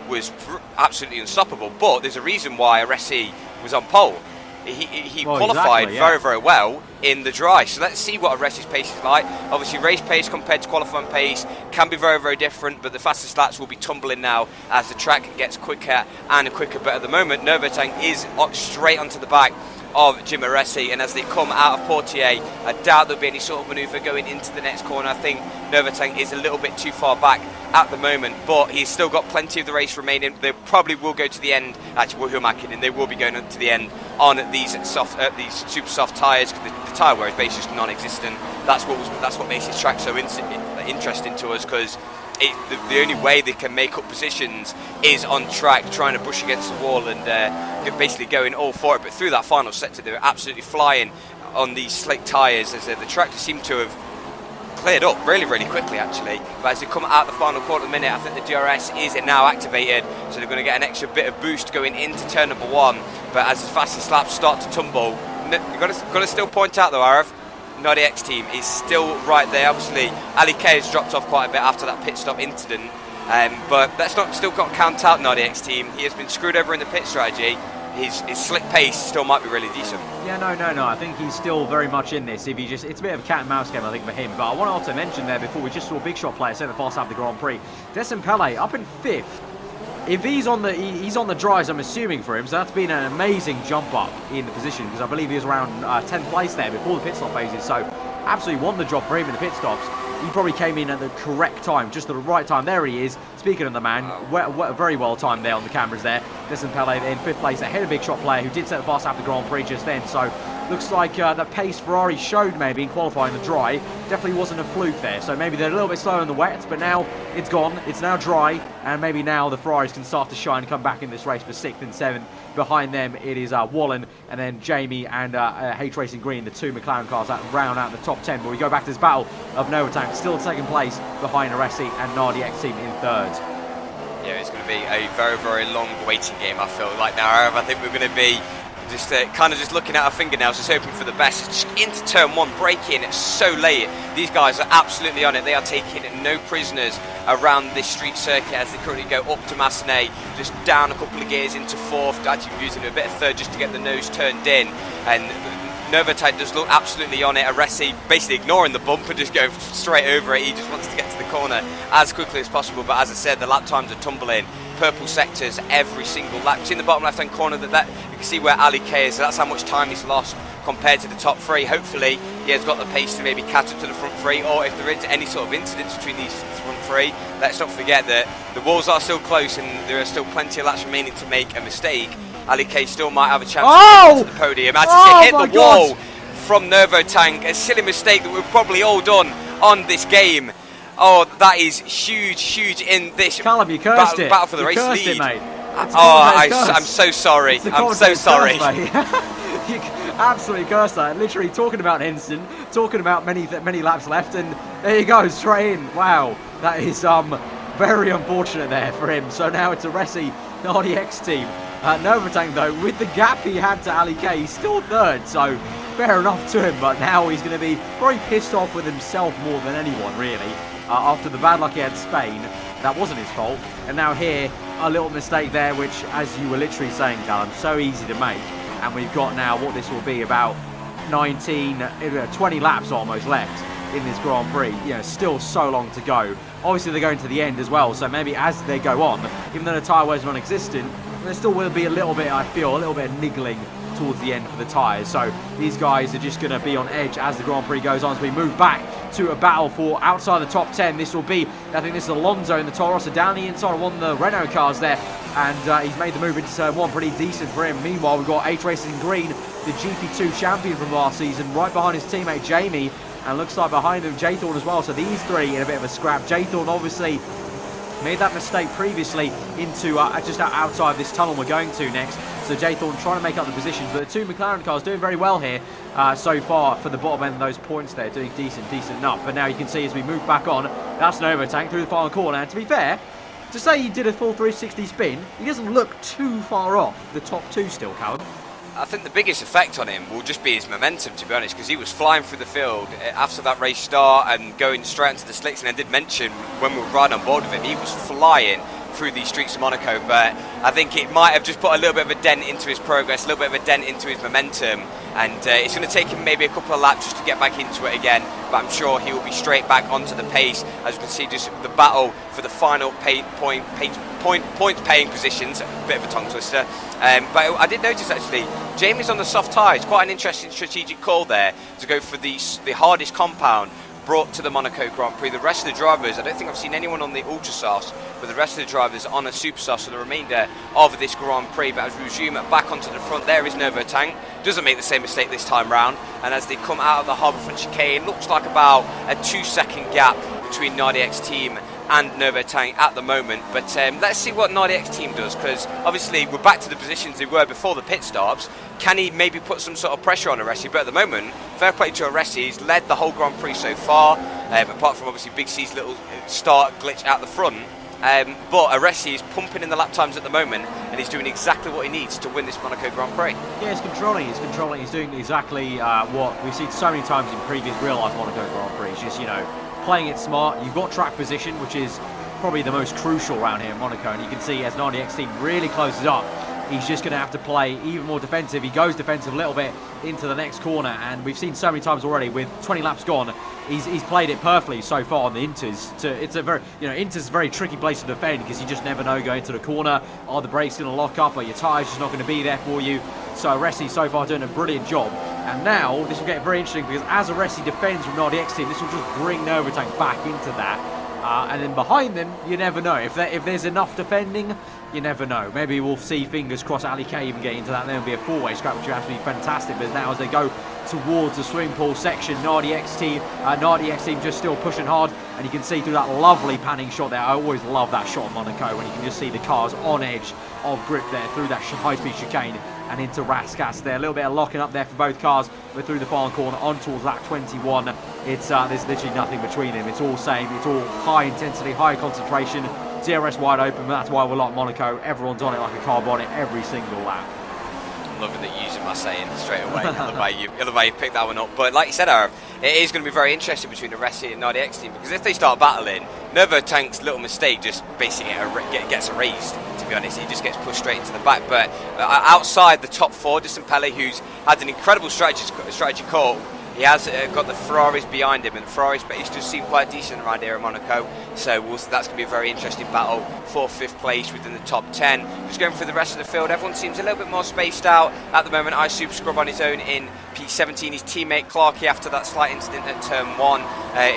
Speaker 2: was absolutely unstoppable, but there's a reason why Aresi was on pole. He qualified very, very well in the dry. So let's see what Aresi's pace is like. Obviously, race pace compared to qualifying pace can be very, very different, but the fastest laps will be tumbling now as the track gets quicker and quicker. But at the moment, Novatank is straight onto the back of Jim Aresi, and as they come out of Portier, I doubt there'll be any sort of manoeuvre going into the next corner. I think Novatank is a little bit too far back at the moment, but he's still got plenty of the race remaining. They probably will go to the end. Actually, who am I kidding? They will be going to the end on these super soft tyres, because the tyre wear is basically just non-existent. That's what makes this track so interesting to us, because the only way they can make up positions is on track, trying to brush against the wall and basically going all for it. But through that final sector, they were absolutely flying on these slick tyres, as the track just seemed to have cleared up really, really quickly, actually. But as they come out the final quarter of the minute, I think the DRS is now activated, so they're going to get an extra bit of boost going into turn number one. But as the fastest laps start to tumble, you've got to still point out though, Arav, Nardi X Team is still right there. Obviously, Ali K has dropped off quite a bit after that pit stop incident, but that's not still got to count out Nardi X Team. He has been screwed over in the pit strategy. His slick pace still might be really decent. Yeah, no. I think he's still very much in this. It's a bit of a cat and mouse game, I think, for him. But I want to also mention there before, we just saw a big shot player second fast half of the Grand Prix. Desimpele up in 5th. If he's on the dries, I'm assuming for him, so that's been an amazing jump up in the position, because I believe he was around 10th place there before the pit stop phases. So absolutely won the job for him in the pit stops. He probably came in at the correct time, just at the right time. There he is. Speaking of the man, very well timed there on the cameras there.
Speaker 1: Desmond Pele in 5th place ahead of Big Shot Player, who did set the fast lap of the Grand Prix just then. So looks like the pace Ferrari showed maybe in qualifying the dry definitely wasn't a fluke there. So maybe they're a little bit slower in the wet, but now it's gone. It's now dry, and maybe now the Ferraris can start to shine and come back in this race for 6th and 7th. Behind them, it is Wallen and then Jamie and H Racing Green, the 2 McLaren cars that round out the top 10. But we go back to this battle of Novatank, still 2nd place behind Aresi and Nardi X Team in 3rd.
Speaker 2: Yeah, it's going to be a very, very long waiting game, I feel like now. I think we're going to be just kind of just looking at our fingernails, just hoping for the best. Just into turn 1, braking so late. These guys are absolutely on it. They are taking no prisoners around this street circuit as they currently go up to Massenet, just down a couple of gears into 4th, actually using a bit of 3rd just to get the nose turned in. And Novatank does look absolutely on it. Aresi basically ignoring the bump and just going straight over it. He just wants to get to the corner as quickly as possible. But as I said, the lap times are tumbling. Purple sectors every single lap. You see in the bottom left-hand corner that you can see where Ali K is. So that's how much time he's lost compared to the top 3. Hopefully, he has got the pace to maybe catch up to the front 3. Or if there is any sort of incidents between these front 3, let's not forget that the walls are still close and there are still plenty of laps remaining to make a mistake. Ali K still might have a chance to get to the podium. As he hit the wall from Novatank, a silly mistake that we've probably all done on this game. Oh, that is huge, huge in this
Speaker 1: Callum, you cursed it.
Speaker 2: Battle for the
Speaker 1: you
Speaker 2: race
Speaker 1: cursed
Speaker 2: lead.
Speaker 1: It, mate.
Speaker 2: I'm so sorry. I'm so sorry.
Speaker 1: You absolutely cursed that. Literally talking about an instant, talking about many laps left, and there you go, straight in. Wow, that is very unfortunate there for him. So now it's a Resi Nardi X Team. Novatank though, with the gap he had to Ali K, he's still 3rd, so fair enough to him, but now he's going to be very pissed off with himself more than anyone, really. After the bad luck he had in Spain, that wasn't his fault. And now here, a little mistake there, which, as you were literally saying, Callum, so easy to make. And we've got now what this will be about 20 laps almost left in this Grand Prix. You know, still so long to go. Obviously, they're going to the end as well, so maybe as they go on, even though the tyre wear is non-existent, there still will be a little bit, I feel, a little bit of niggling towards the end for the tyres. So these guys are just going to be on edge as the Grand Prix goes on. As we move back to a battle for outside the top 10, this will be, I think this is Alonso in the Toro Rosso down the inside of one of the Renault cars there, and he's made the move into turn 1, pretty decent for him. Meanwhile, we've got H Racing Green, the GP2 champion from last season, right behind his teammate Jamie, and looks like behind him Jaythorn as well. So these 3 in a bit of a scrap. Jaythorn obviously made that mistake previously into just outside this tunnel we're going to next. So Jaythorn trying to make up the positions, but the 2 McLaren cars doing very well here so far for the bottom end of those points there, doing decent enough. But now you can see as we move back on, that's Novatank through the final corner. And to be fair, to say he did a full 360 spin, he doesn't look too far off the top 2 still, Callum.
Speaker 2: I think the biggest effect on him will just be his momentum, to be honest, because he was flying through the field after that race start and going straight into the slicks. And I did mention when we were riding on board with him, he was flying through these streets of Monaco, but I think it might have just put a little bit of a dent into his progress, a little bit of a dent into his momentum, and it's going to take him maybe a couple of laps just to get back into it again, but I'm sure he will be straight back onto the pace. As you can see, just the battle for the final point paying positions, a bit of a tongue twister, but I did notice actually Jamie's on the soft tyres. Quite an interesting strategic call there to go for the hardest compound brought to the Monaco Grand Prix. The rest of the drivers, I don't think I've seen anyone on the Ultra Sauce, but the rest of the drivers on a Super Sauce for the remainder of this Grand Prix. But as we resume back onto the front, there is Novatank. Doesn't make the same mistake this time round, and as they come out of the harbour front chicane, it looks like about a 2-second gap between Nardi X Team and Novatank at the moment. But let's see what Nardi X Team does, because obviously we're back to the positions they were before the pit stops. Can he maybe put some sort of pressure on Aresi? But at the moment, fair play to Aresi. He's led the whole Grand Prix so far, apart from obviously Big C's little start glitch out the front. But Aresi is pumping in the lap times at the moment, and he's doing exactly what he needs to win this Monaco Grand Prix. Yeah,
Speaker 1: he's controlling, he's doing exactly what we've seen so many times in previous real-life Monaco Grand Prix. It's just, you know, playing it smart. You've got track position, which is probably the most crucial around here in Monaco, and you can see as Nardi X Team really closes up, he's just going to have to play even more defensive. He goes defensive a little bit into the next corner, and we've seen so many times already with 20 laps gone, he's played it perfectly so far on the Inters. It's a very, you know, Inter's a very tricky place to defend because you just never know going to the corner. Are the brakes going to lock up? Are your tyres just not going to be there for you? So Aresi so far doing a brilliant job. And now this will get very interesting because as Aresi defends from Nardi X Team, this will just bring Novatank back into that. And then behind them, you never know. If there's enough defending, you never know. Maybe we'll see, fingers crossed, Ali K even get into that, and then it'll be a four-way scrap, which would have to be fantastic. But now as they go towards the swimming pool section, Nardi X team just still pushing hard, and you can see through that lovely panning shot there. I always love that shot of Monaco, when you can just see the cars on edge of grip there through that high-speed chicane and into Raskas there. A little bit of locking up there for both cars, but through the final corner on towards lap 21. It's there's literally nothing between them. It's all same. It's all high intensity, high concentration. DRS wide open, but that's why we're like Monaco. Everyone's on it like a car bonnet every single lap.
Speaker 2: I'm loving that you're using my saying straight away. The way you picked that one up. But like you said, Arav, it is going to be very interesting between the Resi and Nardi X team, because if they start battling, Nervo Tank's little mistake just basically gets erased. To be honest, he just gets pushed straight into the back. But outside the top four, Pelle, who's had an incredible strategy call. He has got the Ferraris behind him, and the Ferraris just seem quite decent around here in Monaco. So that's going to be a very interesting battle for 5th place within the top 10. Just going through the rest of the field, everyone seems a little bit more spaced out at the moment. iSuper Scrub on his own in P17. His teammate Clarkey, after that slight incident at turn 1,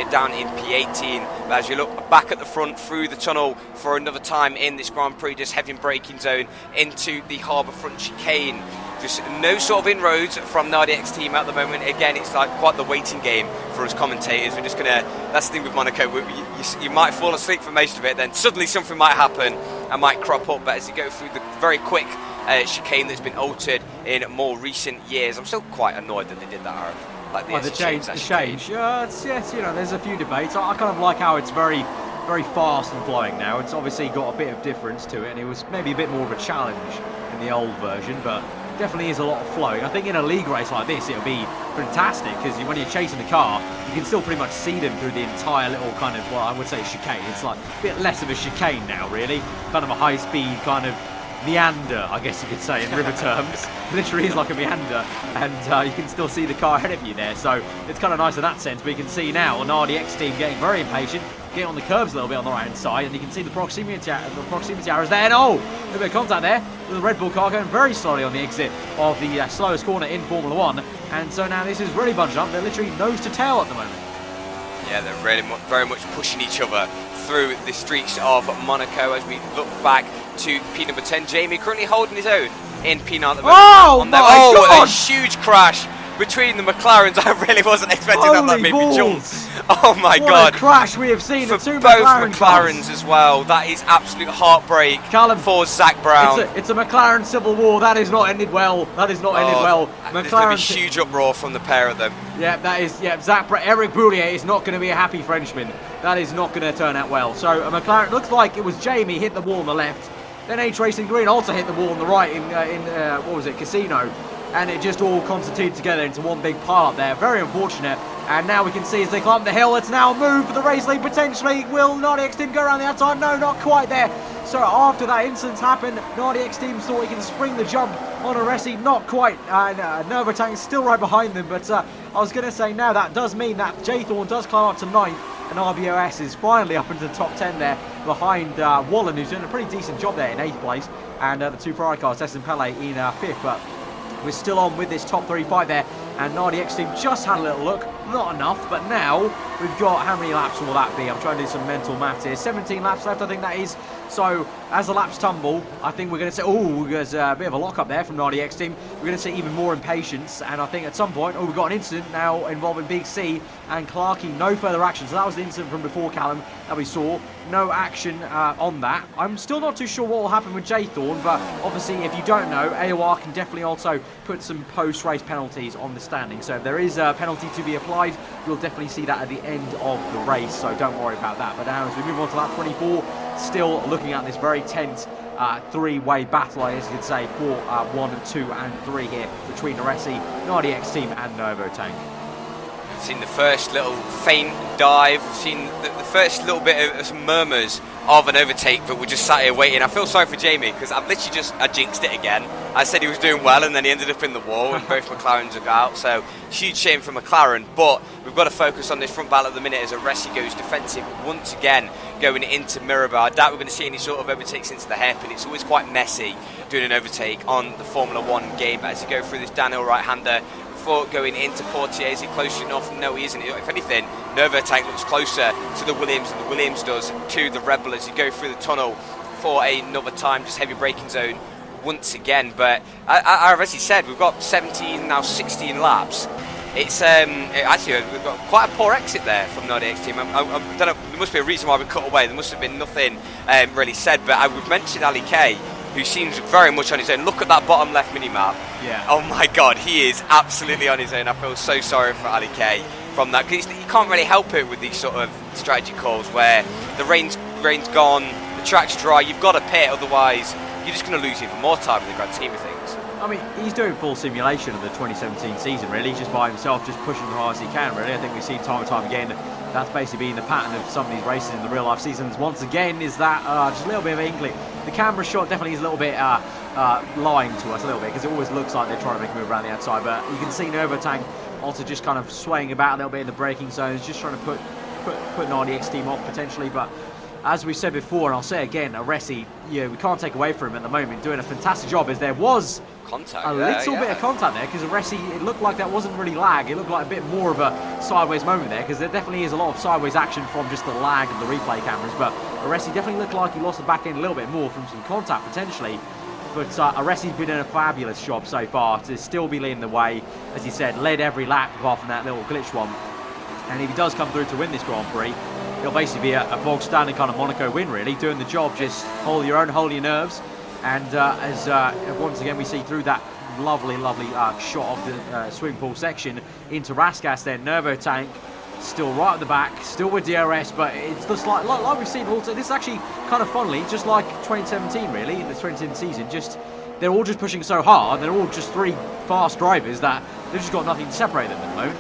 Speaker 2: down in P18. But as you look back at the front through the tunnel for another time in this Grand Prix, just heavy braking zone into the harbour front chicane. Just no sort of inroads from Nardi X team at the moment. Again, it's like quite the waiting game for us commentators. We're just gonna. That's the thing with Monaco. You might fall asleep for most of it, then suddenly something might happen and might crop up. But as you go through the very quick chicane that's been altered in more recent years, I'm still quite annoyed that they did that. Like
Speaker 1: the change. Yes, you know, there's a few debates. I kind of like how it's very fast and flowing now. It's obviously got a bit of difference to it, and it was maybe a bit more of a challenge in the old version, but definitely is a lot of flowing. I think in a league race like this, it'll be fantastic, because when you're chasing the car, you can still pretty much see them through the entire little kind of, well, I would say chicane. It's like a bit less of a chicane now, really. Kind of a high-speed kind of meander, I guess you could say in river terms. Literally is like a meander, and you can still see the car ahead of you there. So it's kind of nice in that sense. But you can see now an RDX team getting very impatient, getting on the curbs a little bit on the right hand side, and you can see the proximity arrows there. And a little bit of contact there with the Red Bull car going very slowly on the exit of the slowest corner in Formula 1. And so now this is really bunched up. They're literally nose to tail at the moment.
Speaker 2: Yeah, they're really very much pushing each other through the streets of Monaco as we look back to P number 10. Jamie currently holding his own in P9 at the moment.
Speaker 1: Oh my God!
Speaker 2: A huge crash between the McLarens. I really wasn't expecting that. That made me jump. Oh my God!
Speaker 1: What a crash we have seen
Speaker 2: for
Speaker 1: the two
Speaker 2: both
Speaker 1: McLarens
Speaker 2: as well. That is absolute heartbreak for Zach Brown.
Speaker 1: It's a McLaren civil war. That is not ended well. That is not ended well.
Speaker 2: There's going to be a huge uproar from the pair of them.
Speaker 1: Yeah, that is. Yeah, Eric Boulier is not going to be a happy Frenchman. That is not going to turn out well. So a McLaren, looks like it was Jamie hit the wall on the left. Then H Racing Green also hit the wall on the right in what was it, Casino. And it just all constituted together into one big pile up there. Very unfortunate. And now we can see as they climb the hill, it's now a move for the race lead potentially. Will Nardi X team go around the outside? No, not quite there. So after that incident happened, Nardi X team thought he can spring the jump on Aresi. Not quite. Nervo Tank is still right behind them. But I was going to say now that does mean that J Thorne does climb up to 9th. And RBOS is finally up into the top 10 there behind Wallen, who's doing a pretty decent job there in 8th place. And the two Ferrari cars, Destin Pelle in 5th. But we're still on with this top 3 fight there, and Nardi X team just had a little look, not enough, but now we've got, how many laps will that be? I'm trying to do some mental maths here. 17 laps left, I think that is. So as the laps tumble, I think we're going to see, there's a bit of a lock up there from Nardi X team. We're going to see even more impatience, and I think at some point, we've got an incident now involving Big C and Clarkey. No further action. So that was the incident from before, Callum, that we saw. No action on that. I'm still not too sure what will happen with J Thorne, but obviously if you don't know, AOR can definitely also put some post-race penalties on the standing. So if there is a penalty to be applied, you'll definitely see that at the end of the race, so don't worry about that. But now as we move on to lap 24, still looking at this very tense three-way battle, I guess you could say, for 1, 2 and 3 here between Aresi, Nardi X team and Nervo Tank.
Speaker 2: We've seen the first little faint dive, we've seen the first little bit of some murmurs of an overtake, but we're just sat here waiting. I feel sorry for Jamie because I've literally I jinxed it again. I said he was doing well and then he ended up in the wall and both McLarens are out, so huge shame for McLaren. But we've got to focus on this front battle at the minute as Aresi goes defensive once again going into Mirabel. I doubt we're going to see any sort of overtakes into the hairpin. It's always quite messy doing an overtake on the Formula 1 game. But as you go through this downhill right-hander, foot going into Portier. Is he close enough? No, he isn't. If anything, Nervo Tank looks closer to the Williams than the Williams does to the Red Bull as you go through the tunnel for another time, just heavy braking zone once again. But as you said, we've got 17, now 16 laps. It's actually we've got quite a poor exit there from the RDX team. I don't know, there must be a reason why we cut away. There must have been nothing really said. But I would mention Ali K, who seems very much on his own. Look at that bottom left mini-map.
Speaker 1: Yeah.
Speaker 2: Oh my God, he is absolutely on his own. I feel so sorry for Ali K from that, because you can't really help it with these sort of strategy calls where the rain's gone, the track's dry, you've got to pit, otherwise you're just going to lose even more time in the grand scheme of things.
Speaker 1: I mean, he's doing full simulation of the 2017 season, really. He's just by himself, just pushing as hard as he can, really. I think we've seen time and time again that's basically been the pattern of some of these races in the real-life seasons. Once again, is that just a little bit of inkling. The camera shot definitely is a little bit lying to us a little bit, because it always looks like they're trying to make a move around the outside. But you can see Nervo Tank also just kind of swaying about a little bit in the braking zones, just trying to put an RDX team off potentially. But as we said before, and I'll say again, Aresi, we can't take away from him at the moment, doing a fantastic job, as there was
Speaker 2: contact
Speaker 1: a little bit of contact there, because Aresi, it looked like that wasn't really lag. It looked like a bit more of a sideways moment there, because there definitely is a lot of sideways action from just the lag of the replay cameras. But Aresi definitely looked like he lost the back end a little bit more from some contact potentially. But Aresi's been doing a fabulous job so far to still be leading the way. As he said, led every lap apart from that little glitch one. And if he does come through to win this Grand Prix, it'll basically be a bog standard kind of Monaco win, really, doing the job. Just hold your own, hold your nerves. And as once again we see through that lovely shot of the swimming pool section into Raskas, then Nervo Tank still right at the back, still with DRS, but it's just like we've seen also. This is actually kind of funnily just like 2017, really, in the 2017 season. Just they're all just pushing so hard. They're all just three fast drivers that they've just got nothing to separate them at the moment.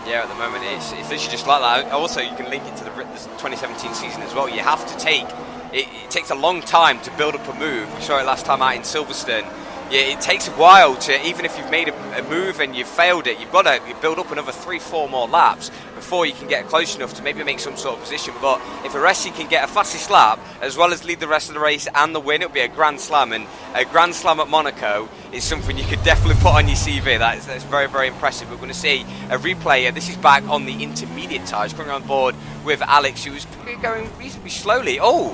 Speaker 2: Yeah, at the moment it's literally just like that. Also, you can link it to the 2017 season as well. You have to take it takes a long time to build up a move. We saw it last time out in Silverstone. Yeah, it takes a while to, even if you've made a move and you've failed it, you've got to build up another 3-4 more laps before you can get close enough to maybe make some sort of position. But if Aresi can get a fastest lap as well as lead the rest of the race and the win, it'll be a Grand Slam. And a Grand Slam at Monaco is something you could definitely put on your CV. That's very, very impressive. We're going to see a replay. This is back on the intermediate tyres, coming on board with Alex, who was going reasonably slowly. Oh!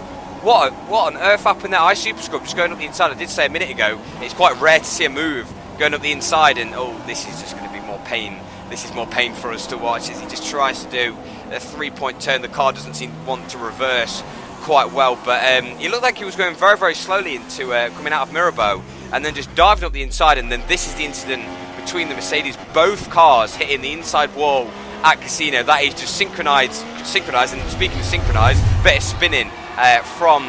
Speaker 2: What on earth happened there? Super Scrub just going up the inside. I did say a minute ago, it's quite rare to see a move going up the inside, and oh, this is just going to be more pain. This is more pain for us to watch as he just tries to do a 3-point turn. The car doesn't seem to want to reverse quite well, but he looked like he was going very, very slowly into coming out of Mirabeau, and then just diving up the inside. And then this is the incident between the Mercedes, both cars hitting the inside wall at Casino. That is just synchronized. And speaking of synchronized, bit of spinning from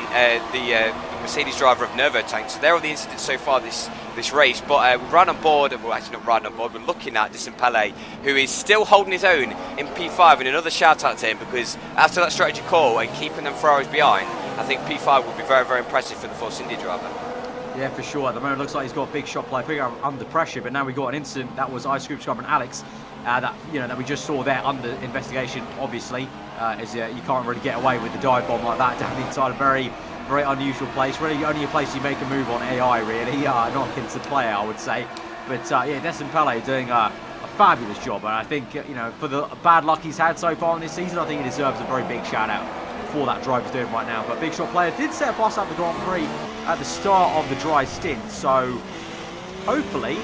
Speaker 2: the Mercedes driver of Nervo Tank. So there are the incidents so far this race. But we're right on board, well, actually not right on board, we're looking at Disimpele, who is still holding his own in P5. And another shout out to him, because after that strategy call and keeping them Ferraris behind, I think P5 will be very, very impressive for the Force India driver.
Speaker 1: Yeah, for sure. At the moment, it looks like he's got a big shot play, putting him under pressure. But now we've got an incident that was Super Scrub and Alex that we just saw there under investigation. Obviously, as you can't really get away with the dive bomb like that down the inside. A very, very unusual place. Really, only a place you make a move on AI. Really, not against the player, I would say. But yeah, Disimpele doing a fabulous job, and I think for the bad luck he's had so far in this season, I think he deserves a very big shout out for that drive he's doing right now. But Big Shot Player did set fast up the Grand Prix at the start of the dry stint, so hopefully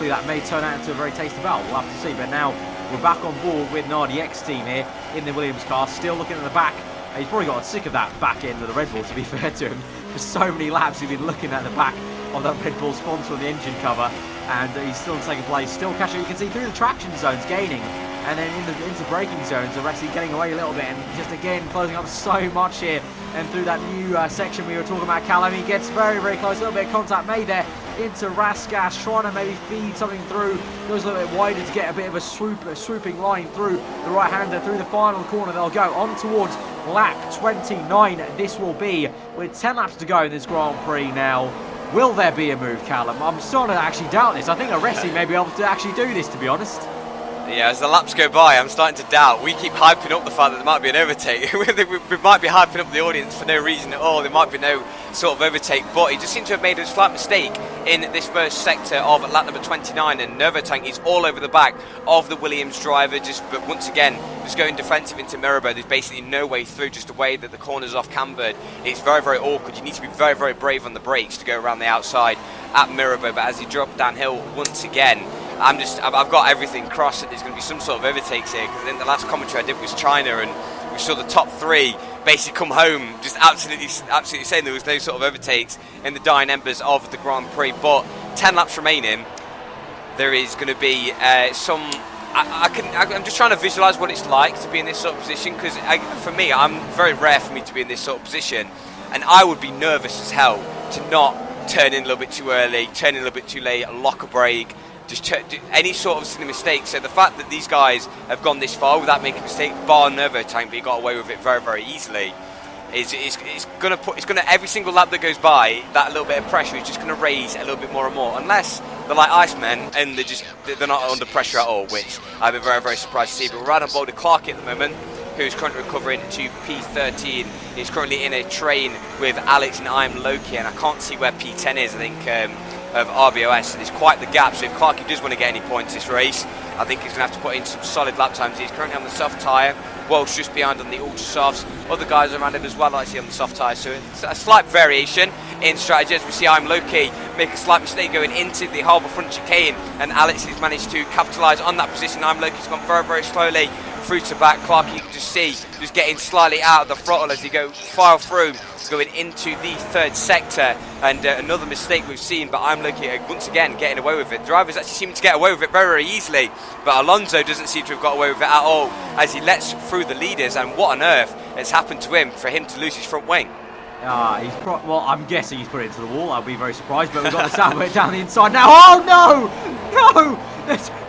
Speaker 1: that may turn out into a very tasty battle. We'll have to see. But now we're back on board with an RDX team here in the Williams car, still looking at the back. He's probably got sick of that back end of the Red Bull, to be fair to him. For so many laps he's been looking at the back of that Red Bull sponsor on the engine cover, and he's still in second place, still catching. You can see through the traction zones gaining, and then into braking zones, Aresi getting away a little bit, and just again closing up so much here. And through that new section we were talking about, Callum, he gets very, very close. A little bit of contact made there into Raskas, trying to maybe feed something through. Goes a little bit wider to get a bit of a swooping line through the right-hander. Through the final corner they'll go on towards lap 29. This will be with 10 laps to go in this Grand Prix now. Will there be a move, Callum? I'm starting to actually doubt this. I think Aresi may be able to actually do this, to be honest.
Speaker 2: Yeah, as the laps go by, I'm starting to doubt. We keep hyping up the fact that there might be an overtake. we might be hyping up the audience for no reason at all. There might be no sort of overtake, but he just seems to have made a slight mistake in this first sector of lap number 29, and Nervotank is all over the back of the Williams driver, but once again, just going defensive into Mirabeau. There's basically no way through, just the way that the corner's off cambered. It's very, very awkward. You need to be very, very brave on the brakes to go around the outside at Mirabeau, but as he dropped downhill once again, I've got everything crossed that there's going to be some sort of overtakes here, because then the last commentary I did was China, and we saw the top three basically come home just absolutely saying there was no sort of overtakes in the dying embers of the Grand Prix. But 10 laps remaining, there is going to be some. I'm just trying to visualise what it's like to be in this sort of position, because for me, I'm very rare for me to be in this sort of position, and I would be nervous as hell to not turn in a little bit too early, turn in a little bit too late, lock a brake. Just do any sort of silly mistake. So the fact that these guys have gone this far without making a mistake, bar Nervotank, but he got away with it very, very easily, it's gonna every single lap that goes by, that little bit of pressure is just gonna raise a little bit more and more, unless they're like Icemen and they're not under pressure at all, which I've been very, very surprised to see. But we're right on board of Clarky at the moment, who's currently recovering to P13. He's currently in a train with Alex and I'm Loki, and I can't see where P10 is. I think of RBOS, and it's quite the gap. So if Clarky does want to get any points this race, I think he's going to have to put in some solid lap times. He's currently on the soft tyre, Walsh just behind on the ultra softs. Other guys around him as well, I see, on the soft tyre. So it's a slight variation in strategy, as we see I'm Loki make a slight mistake going into the harbour front chicane, and Alex has managed to capitalise on that position. I'm Loki's gone very, very slowly through to back. Clarky, you can just see, just getting slightly out of the throttle as he file through, going into the third sector, and another mistake we've seen, but I'm looking at once again getting away with it. Drivers actually seem to get away with it very, very easily, but Alonso doesn't seem to have got away with it at all as he lets through the leaders. And what on earth has happened to him for him to lose his front wing?
Speaker 1: Well, I'm guessing he's put it into the wall. I'll be very surprised, but we've got the Sauber down the inside now. Oh no!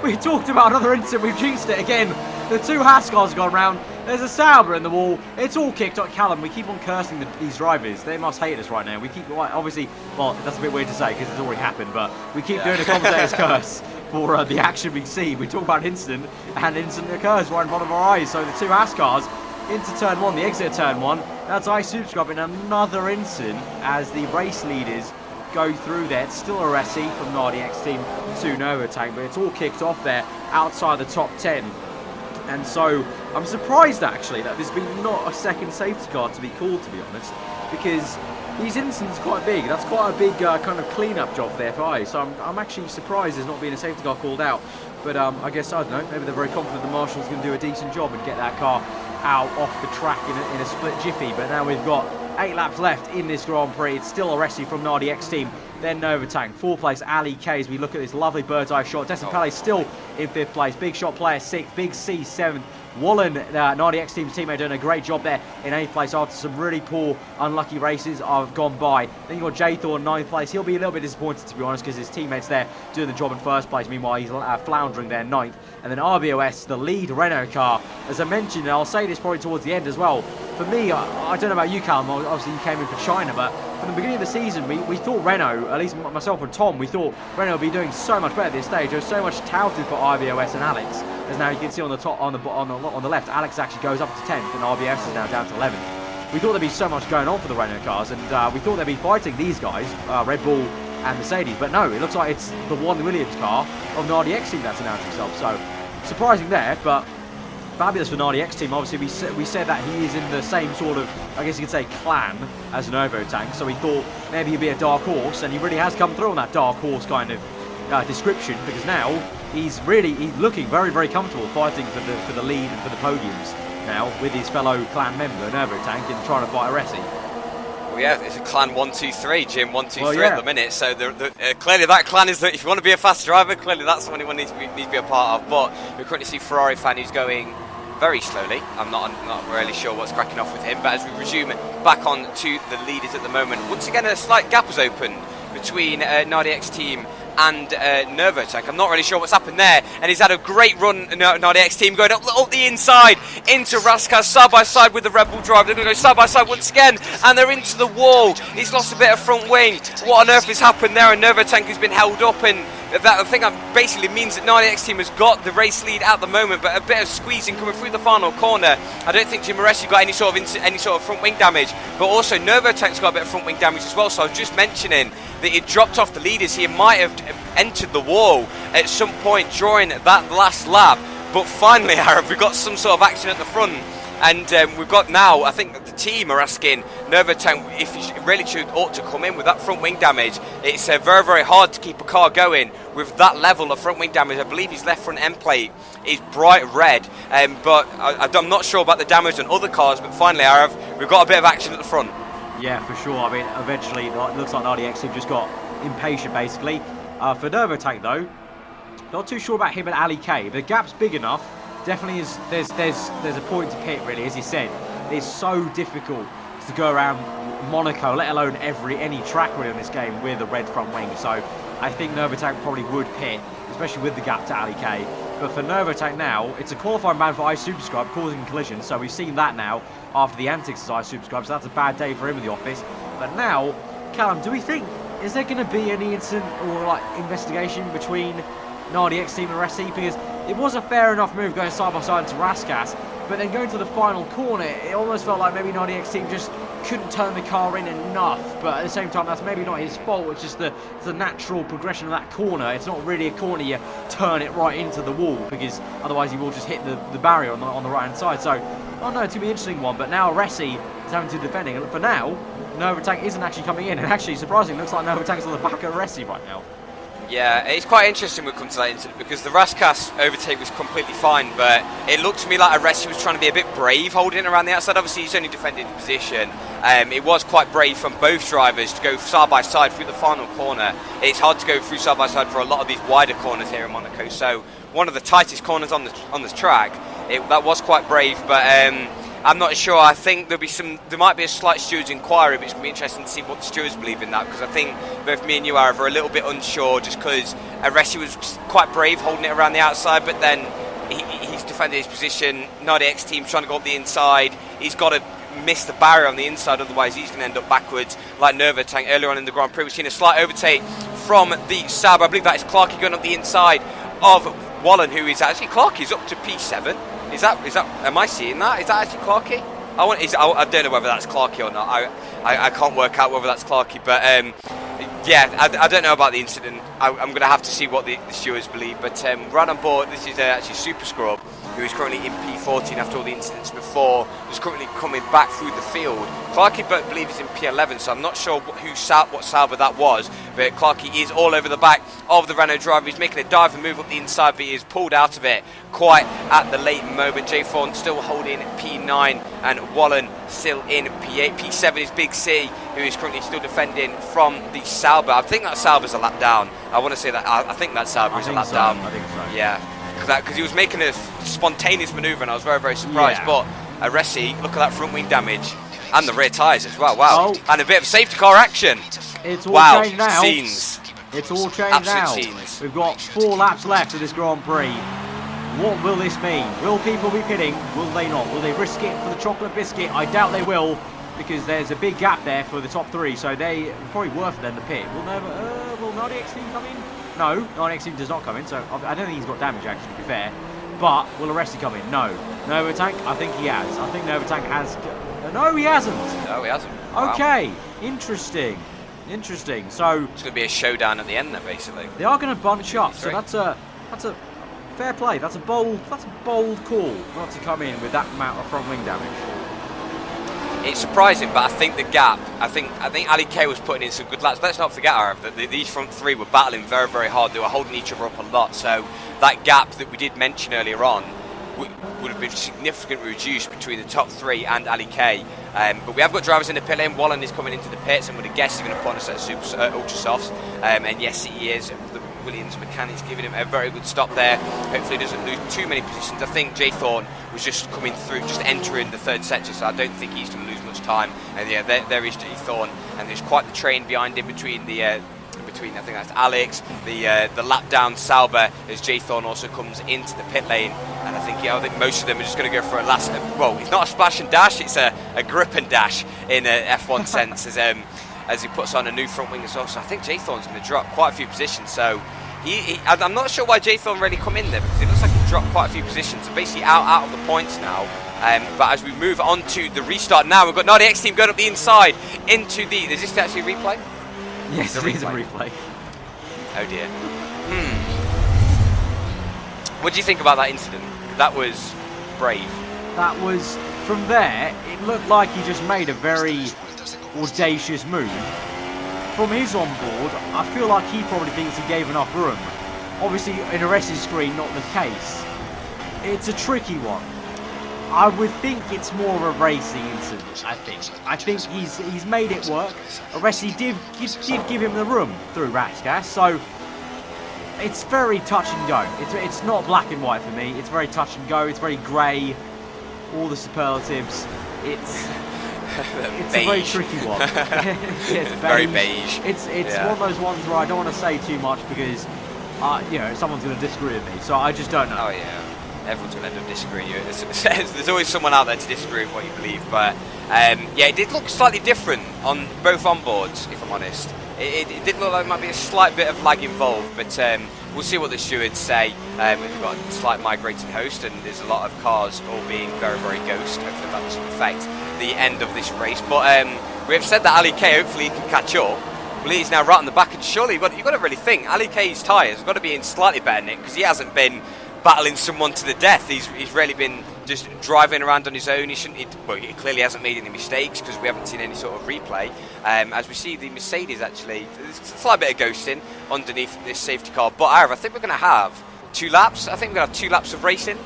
Speaker 1: We talked about another incident. We've jinxed it again. The two Haas cars have gone round. There's a Sauber in the wall. It's all kicked up. Callum, we keep on cursing these drivers. They must hate us right now. We keep, obviously, well, that's a bit weird to say because it's already happened, but we keep doing a commentator's curse for the action we see. We talk about an incident, and an incident occurs right in front of our eyes. So the two Haas cars into turn one, the exit of turn one. That's iSubscribe in another incident as the race leaders go through there. It's still a Resi from the RDX team to Nervotank, but it's all kicked off there outside the top 10. And so I'm surprised actually that there's been not a second safety car to be called, to be honest, because these incidents are quite big. That's quite a big kind of clean-up job for the FIA. So I'm actually surprised there's not been a safety car called out. But I guess, I don't know, maybe they're very confident the Marshal's going to do a decent job and get that car out off the track in a split jiffy. But now we've got 8 laps left in this Grand Prix. It's still a Resi from the RDX team, then Nervotank. 4th place, Ali K, as we look at this lovely bird's eye shot. Destin Pele still in 5th place. Big Shot Player 6th. Big C 7th. Wallen, RDX team's teammate, doing a great job there in 8th place after some really poor, unlucky races have gone by. Then you've got Jay Thorne, 9th place. He'll be a little bit disappointed, to be honest, because his teammate's there doing the job in 1st place. Meanwhile, he's floundering there, 9th. And then RBOS, the lead Renault car. As I mentioned, and I'll say this probably towards the end as well, for me, I don't know about you, Callum, obviously you came in for China, but from the beginning of the season, we thought Renault, at least myself and Tom, we thought Renault would be doing so much better at this stage. There was so much touted for RBOS and Alex. As now you can see on the top, on the left, Alex actually goes up to 10th, and RBS is now down to 11th. We thought there'd be so much going on for the Renault cars, and we thought they'd be fighting these guys, Red Bull and Mercedes, but no, it looks like it's the one Williams car of the RDX team that's announced himself. So surprising there, but fabulous for the RDX team. Obviously, we said that he is in the same sort of, I guess you could say, clan as Nervotank, so we thought maybe he'd be a dark horse, and he really has come through on that dark horse kind of description, because now he's looking very, very comfortable fighting for the lead and for the podiums now with his fellow clan member Nervotank and trying to fight a Resi.
Speaker 2: Well, yeah, it's a clan 1-2-3, Jim 1-2-3 at the minute. So clearly that clan is that if you want to be a fast driver, clearly that's what anyone needs to be a part of. But we currently see Ferrari fan who's going very slowly. I'm not really sure what's cracking off with him. But as we resume back on to the leaders at the moment, once again a slight gap was opened between RDX team and Nervotank. I'm not really sure what's happened there, and he's had a great run, RDX team, going up the inside into Raskas, side by side with the Red Bull driver. They're going to go side by side once again, and they're into the wall. He's lost a bit of front wing. What on earth has happened there? And Nervotank has been held up, and that I think basically means that 90X team has got the race lead at the moment, but a bit of squeezing coming through the final corner. I don't think Jim Moresi got any sort of front wing damage, but also Novotank's got a bit of front wing damage as well. So I was just mentioning that he dropped off the leaders. He might have entered the wall at some point during that last lap, but finally, Arab, we've got some sort of action at the front. And we've got now, I think the team are asking Novotank if he really ought to come in with that front wing damage. It's very, very hard to keep a car going with that level of front wing damage. I believe his left front end plate is bright red, but I'm not sure about the damage on other cars. But finally, Arav, we've got a bit of action at the front.
Speaker 1: Yeah, for sure. I mean, eventually, it looks like 90X have just got impatient, basically. For Novotank, though, not too sure about him and Ali K. The gap's big enough. Definitely is. There's a point to pit, really, as you said. It's so difficult to go around Monaco, let alone any track really in this game with a red front wing. So I think Novotank probably would pit, especially with the gap to Ali K. But for Novotank now, it's a qualifying ban for iSuperscribe causing collision. So we've seen that now after the antics of iSuperscribe. So that's a bad day for him in the office. But now, Callum, do we think, is there going to be any incident or like investigation between 90X team and Resi? Because it was a fair enough move going side by side into Raskas, but then going to the final corner, it almost felt like maybe 90X team just couldn't turn the car in enough. But at the same time, that's maybe not his fault. It's just the natural progression of that corner. It's not really a corner you turn it right into the wall, because otherwise you will just hit the barrier on the right hand side. So, oh no, it's going to be an interesting one. But now Resi is having to defend it. For now, Novotank isn't actually coming in, and actually, surprisingly, looks like Novotank's on the back of Resi right now.
Speaker 2: Yeah, it's quite interesting when it comes to that incident, because the Raskas overtake was completely fine, but it looked to me like Aresi was trying to be a bit brave holding it around the outside. Obviously, he's only defended the position. It was quite brave from both drivers to go side by side through the final corner. It's hard to go through side by side for a lot of these wider corners here in Monaco. So one of the tightest corners on this track. That was quite brave, but I'm not sure. I think there might be a slight stewards inquiry, but it's going to be interesting to see what the stewards believe in that, because I think both me and you are a little bit unsure, just because Aresi was quite brave holding it around the outside, but then he's defended his position. 90X team trying to go up the inside. He's got to miss the barrier on the inside, otherwise he's going to end up backwards like Novotank earlier on in the Grand Prix. We've seen a slight overtake from the Sab. I believe that is Clarkey going up the inside of Wallen, who is actually, Clarkey's up to P7. Is that? Am I seeing that? Is that actually Clarkey? I don't know whether that's Clarkey or not. I can't work out whether that's Clarkey, but yeah, I don't know about the incident. I'm going to have to see what the stewards believe. But right on board, this is actually Super Scrub, who is currently in P14 after all the incidents before, who's currently coming back through the field. Clarkey, I believe, is in P11, so I'm not sure what Sauber that was, but Clarkey is all over the back of the Renault driver. He's making a dive and move up the inside, but he is pulled out of it quite at the late moment. J Thorne still holding P9, and Wallen still in P8. P7 is Big C, who is currently still defending from the Sauber. I think that Sauber's a lap down. I want to say that. I think that Sauber is a lap down.
Speaker 1: I think so.
Speaker 2: Yeah. Because he was making a spontaneous manoeuvre, and I was very, very surprised.
Speaker 1: Yeah.
Speaker 2: But Aresi, look at that front wing damage and the rear tyres as well. Wow, and a bit of safety car action.
Speaker 1: It's all changed now.
Speaker 2: Scenes.
Speaker 1: It's all changed now.
Speaker 2: Scenes.
Speaker 1: We've got 4 laps left of this Grand Prix. What will this mean? Will people be pitting? Will they not? Will they risk it for the chocolate biscuit? I doubt they will, because there's a big gap there for the top 3. So they probably worth them to pit. Will 90X team come in? No, 90X team does not come in, so I don't think he's got damage, actually, to be fair. But will Aresi come in? No. Novotank? I think he has. I think Novotank has. No, he hasn't.
Speaker 2: No, he hasn't. Wow.
Speaker 1: Okay, interesting. So
Speaker 2: it's going to be a showdown at the end, then, basically.
Speaker 1: They are going to bunch up, so that's a fair play. That's a bold call not to come in with that amount of front wing damage.
Speaker 2: It's surprising, but I think the gap. I think Ali K was putting in some good laps. Let's not forget, Arav, that these front 3 were battling very, very hard. They were holding each other up a lot. So that gap that we did mention earlier on would have been significantly reduced between the top 3 and Ali K. But we have got drivers in the pit lane. Wallen is coming into the pits, and with a guess he's going to put on a set of ultra softs. And yes, he is. The Williams mechanics giving him a very good stop there. Hopefully he doesn't lose too many positions. I think J Thorne was just coming through, just entering the 3rd sector, so I don't think he's going to lose much time. And yeah, there is J Thorne, and there's quite the train behind him between I think that's Alex, the lap down Sauber, as J Thorne also comes into the pit lane. And I think most of them are just going to go for a last. Well, it's not a splash and dash; it's a grip and dash in a F1 sense, as he puts on a new front wing as well. So I think J Thorne's going to drop quite a few positions. So I'm not sure why Jathan really come in there, because it looks like he dropped quite a few positions. So basically out of the points now. But as we move on to the restart now, we've got Nardi X team going up the inside into the... Is this actually a replay?
Speaker 1: Yes, it is a replay.
Speaker 2: Oh dear. What do you think about that incident? That was brave.
Speaker 1: That was... From there, it looked like he just made a very audacious move. From his onboard, I feel like he probably thinks he gave enough room. Obviously, in Aresi's screen, not the case. It's a tricky one. I would think it's more of a racing incident, I think he's made it work. Aresi did give him the room through Raskas, so it's very touch and go. It's not black and white for me. It's very touch and go. It's very grey. All the superlatives. It's a very tricky one. It's
Speaker 2: very beige.
Speaker 1: It's one of those ones where I don't want to say too much because someone's going to disagree with me. So I just don't know.
Speaker 2: Oh yeah. Everyone's going to end up disagreeing with you. There's always someone out there to disagree with what you believe, but yeah, it did look slightly different on both onboards, if I'm honest. It did look like there might be a slight bit of lag involved, but we'll see what the stewards say. We've got a slight migrating host, and there's a lot of cars all being very, very ghost. Hopefully that doesn't affect the end of this race. But we have said that Ali K, hopefully he can catch up. Well, he's now right on the back, and surely you've got to really think Ali K's tyres have got to be in slightly better nick, because he hasn't been battling someone to the death. He's really been just driving around on his own. He clearly hasn't made any mistakes, because we haven't seen any sort of replay. As we see the Mercedes, actually, there's a slight bit of ghosting underneath this safety car. But I think we're going to have 2 laps. I think we're going to have 2 laps of racing.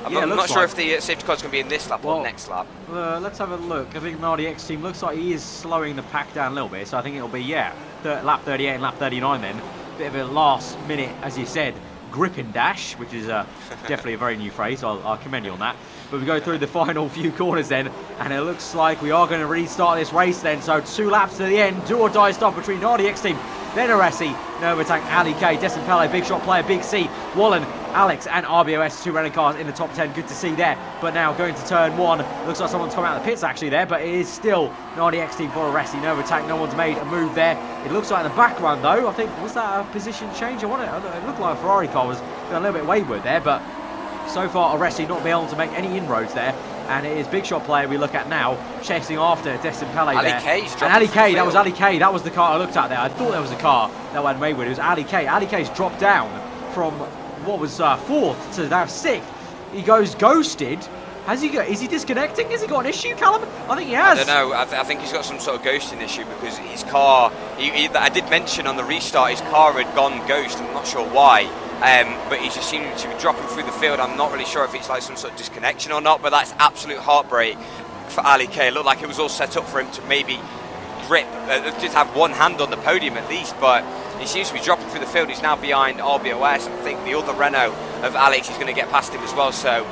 Speaker 2: I'm not sure if the safety car is going to be in this lap or next lap.
Speaker 1: Let's have a look. I think the RDX team looks like he is slowing the pack down a little bit. So I think it'll be, lap 38 and lap 39 then. Bit of a last minute, as you said, grip and dash, which is definitely a very new phrase. I'll commend you on that. But we go through the final few corners then, and it looks like we are going to restart this race then. So 2 laps to the end, do or die stop between RDX team, then Aresi, Novatank, Ali K, Destin Pele, Big Shot Player, Big C, Wallen, Alex, and RBOS, 2 running cars in the top 10. Good to see there. But now going to turn 1, looks like someone's come out of the pits actually there, but it is still an RDX team for Aresi, Novatank. No one's made a move there. It looks like in the background though, I think, was that a position change? It looked like a Ferrari car was a little bit wayward there, but so far Aresi not being able to make any inroads there. And it is Big Shot Player we look at now, chasing after Destin Pele there.
Speaker 2: And
Speaker 1: Ali K, that was Ali K, that was the car I looked at there. I thought there was a car that went wayward. It was Ali K. Ali K's dropped down from what was 4th to now 6th. He goes ghosted. Is he disconnecting? Has he got an issue, Callum? I think he has.
Speaker 2: I don't know. I think he's got some sort of ghosting issue, because his car, I did mention on the restart, his car had gone ghost. I'm not sure why. But he just seemed to be dropping through the field. I'm not really sure if it's like some sort of disconnection or not, but that's absolute heartbreak for Ali K. It looked like it was all set up for him to maybe grip, just have one hand on the podium at least, but he seems to be dropping through the field. He's now behind RBOS. I think the other Renault of Alex is going to get past him as well, so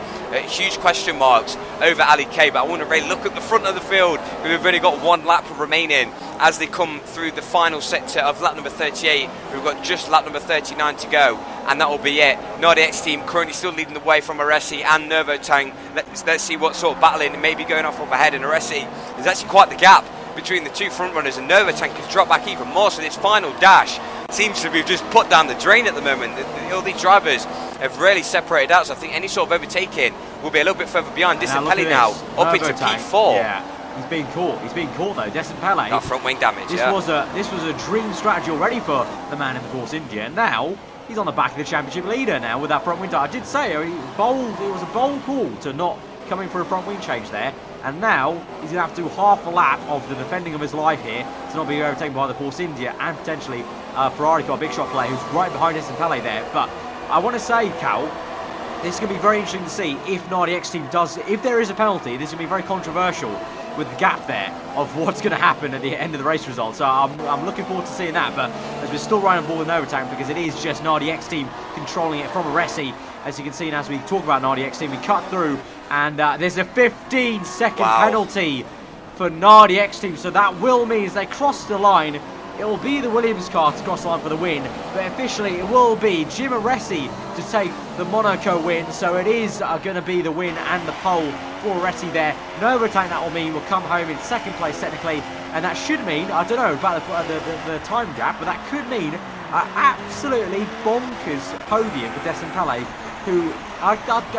Speaker 2: huge question marks over Ali K. But I want to really look at the front of the field. We've only got 1 lap remaining as they come through the final sector of lap number 38. We've got just lap number 39 to go, and that will be it. Nardi X team currently still leading the way from Aresi and Nervotang. Let's see what sort of battling may be going off up ahead. And Aresi, there's actually quite the gap between the 2 front runners, and Nervotang has dropped back even more, so this final dash seems to be just put down the drain at the moment. All these drivers have really separated out, so I think any sort of overtaking will be a little bit further behind. Destin Pele now up into P4.
Speaker 1: Yeah, he's being caught though. Destin Pele.
Speaker 2: That front wing damage.
Speaker 1: This was a dream strategy already for the man in the Force India. And now he's on the back of the championship leader now with that front wing. I did say it was a bold call to not coming for a front wing change there. And now he's going to have to do half a lap of the defending of his life here to not be overtaken by the Force India and potentially Ferrari car, Big Shot Player, who's right behind Destin Pele there. But I want to say, Cal, this is going to be very interesting to see if Nardi X team if there is a penalty. This is going to be very controversial with the gap there of what's going to happen at the end of the race result. So I'm looking forward to seeing that. But as we're still right on board with Novatank, because it is just Nardi X team controlling it from Aresi. As you can see, and as we talk about Nardi X team, we cut through, and there's a 15-second penalty for Nardi X team. So that will mean as they cross the line, it will be the Williams car to cross the line for the win. But officially, it will be Jim Aresi to take the Monaco win. So it is going to be the win and the pole for Aresi there. Novatank, that will mean, will come home in 2nd place technically. And that should mean, I don't know about the time gap, but that could mean absolutely bonkers podium for Desimpele, who,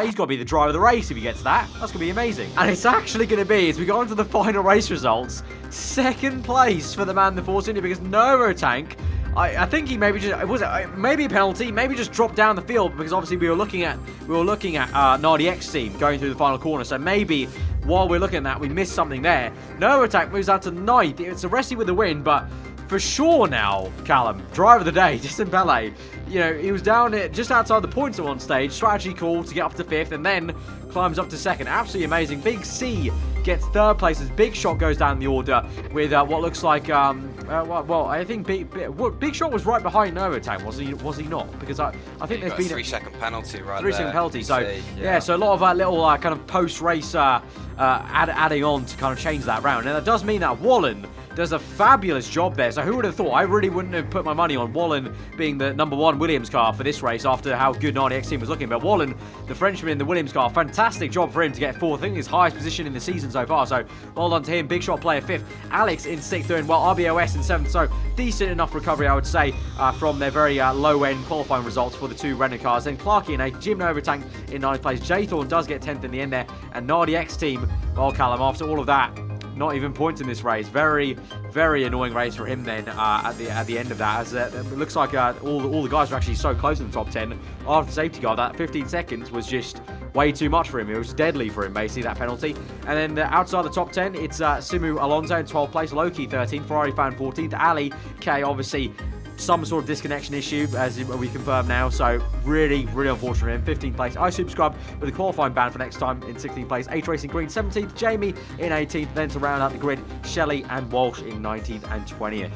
Speaker 1: he's got to be the driver of the race if he gets that. That's going to be amazing. And it's actually going to be, as we go into the final race results, second place for the man in the Force India, because Novotank, I think he maybe just, maybe a penalty, maybe just dropped down the field, because obviously we were looking at Nardiek's team going through the final corner, so maybe while we're looking at that, we missed something there. Novotank moves out to 9th. It's Aresi with the win, but for sure now, Callum, driver of the day, Desimpele, you know, he was down at just outside the points at one stage, strategy call to get up to 5th, and then climbs up to 2nd. Absolutely amazing. Big C gets 3rd place as Big Shot goes down the order with what looks like, well, I think Big Shot was right behind Novotank, was he not? Because I think there's been a
Speaker 2: 3-second penalty right
Speaker 1: 3-second penalty, so
Speaker 2: yeah,
Speaker 1: so a lot of little kind of post-race adding on to kind of change that round, and that does mean that Wallen does a fabulous job there. So who would have thought? I really wouldn't have put my money on Wallen being the #1 Williams car for this race after how good Nardiek's team was looking. But Wallen, the Frenchman in the Williams car, fantastic job for him to get 4th. I think his highest position in the season so far. So well done to him. Big Shot player 5th. Alex in 6th doing well. RBOS in 7th. So decent enough recovery, I would say, from their very low-end qualifying results for the 2 Renault cars. Then Clarkey in 8th. Jim Novotank in 9th place. Jaythorn does get 10th in the end there. And Nardiek's team, well, Callum, after all of that, not even points in this race. Very, very annoying race for him then at the end of that, as it looks like all the guys are actually so close in the top 10 after the safety car. That 15 seconds was just way too much for him. It was deadly for him, basically, that penalty. And then outside the top 10, it's Simu Alonso in 12th place, Loki 13th, Ferrari Fan 14th, Ali K, obviously some sort of disconnection issue, as we confirm now, so really, really unfortunate for him. 15th place, iSuperscrub with a qualifying ban for next time in 16th place, H Racing Green 17th, Jamie in 18th, then to round out the grid, Shelley and Walsh in 19th and 20th.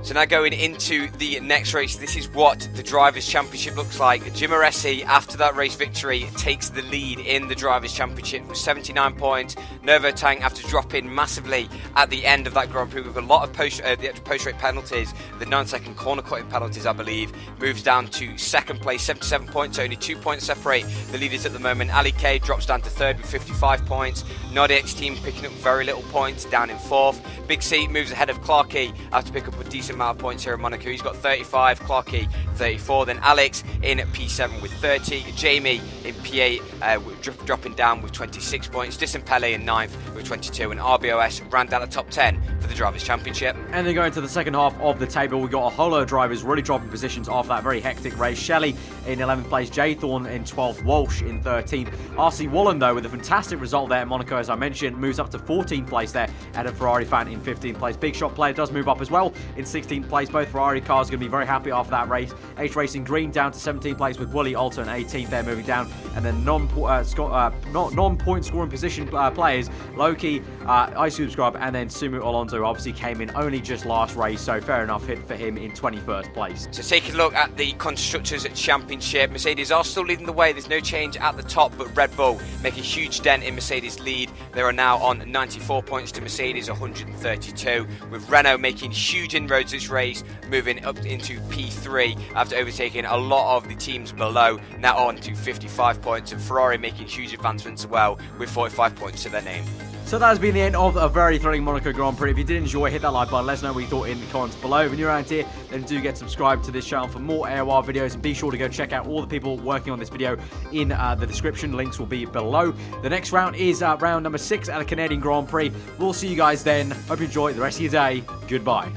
Speaker 2: So now going into the next race, this is what the Drivers' Championship looks like. Jim Aresi, after that race victory, takes the lead in the Drivers' Championship with 79 points. Novotank, after dropping massively at the end of that Grand Prix with a lot of post-race penalties, the 9-second corner cutting penalties, I believe, moves down to 2nd place, 77 points, only 2 points separate the leaders at the moment. Ali K drops down to 3rd with 55 points. Nardiek's team picking up very little points, down in 4th. Big C moves ahead of Clarkey after pick up a decent amount of points here in Monaco. He's got 35, Clarkey 34, then Alex in P7 with 30, Jamie in P8 dropping down with 26 points, Desimpele in 9th with 22, and RBOS round out the top 10 for the Drivers' Championship.
Speaker 1: And then going to the second half of the table, we got a whole lot of drivers really dropping positions after that very hectic race. Shelley in 11th place, Jaythorn in 12th, Walsh in 13th. RC Wallen, though, with a fantastic result there at Monaco, as I mentioned, moves up to 14th place there at a Ferrari Fan in 15th place. Big Shot player does move up as well in 16th place. Both Ferrari cars are going to be very happy after that race. H Racing Green down to 17th place with Wooly also in 18th there, moving down. And then non-point scoring position players, Loki, iSuperscrub, and then Simu Alonso obviously came in only just last race, so fair enough hit for him in 21st place.
Speaker 2: So taking a look at the Constructors' Championship, Mercedes are still leading the way. There's no change at the top, but Red Bull make a huge dent in Mercedes' lead. They are now on 94 points to Mercedes 132, with Renault making huge inroads this race, moving up into P3 after overtaking a lot of the teams below, now on to 55 points, and Ferrari making huge advancements as well with 45 points to their name.
Speaker 1: So that has been the end of a very thrilling Monaco Grand Prix. If you did enjoy, hit that like button. Let us know what you thought in the comments below. If you're around here, then do get subscribed to this channel for more AOR videos. And be sure to go check out all the people working on this video in the description. Links will be below. The next round is round number 6 at the Canadian Grand Prix. We'll see you guys then. Hope you enjoy the rest of your day. Goodbye.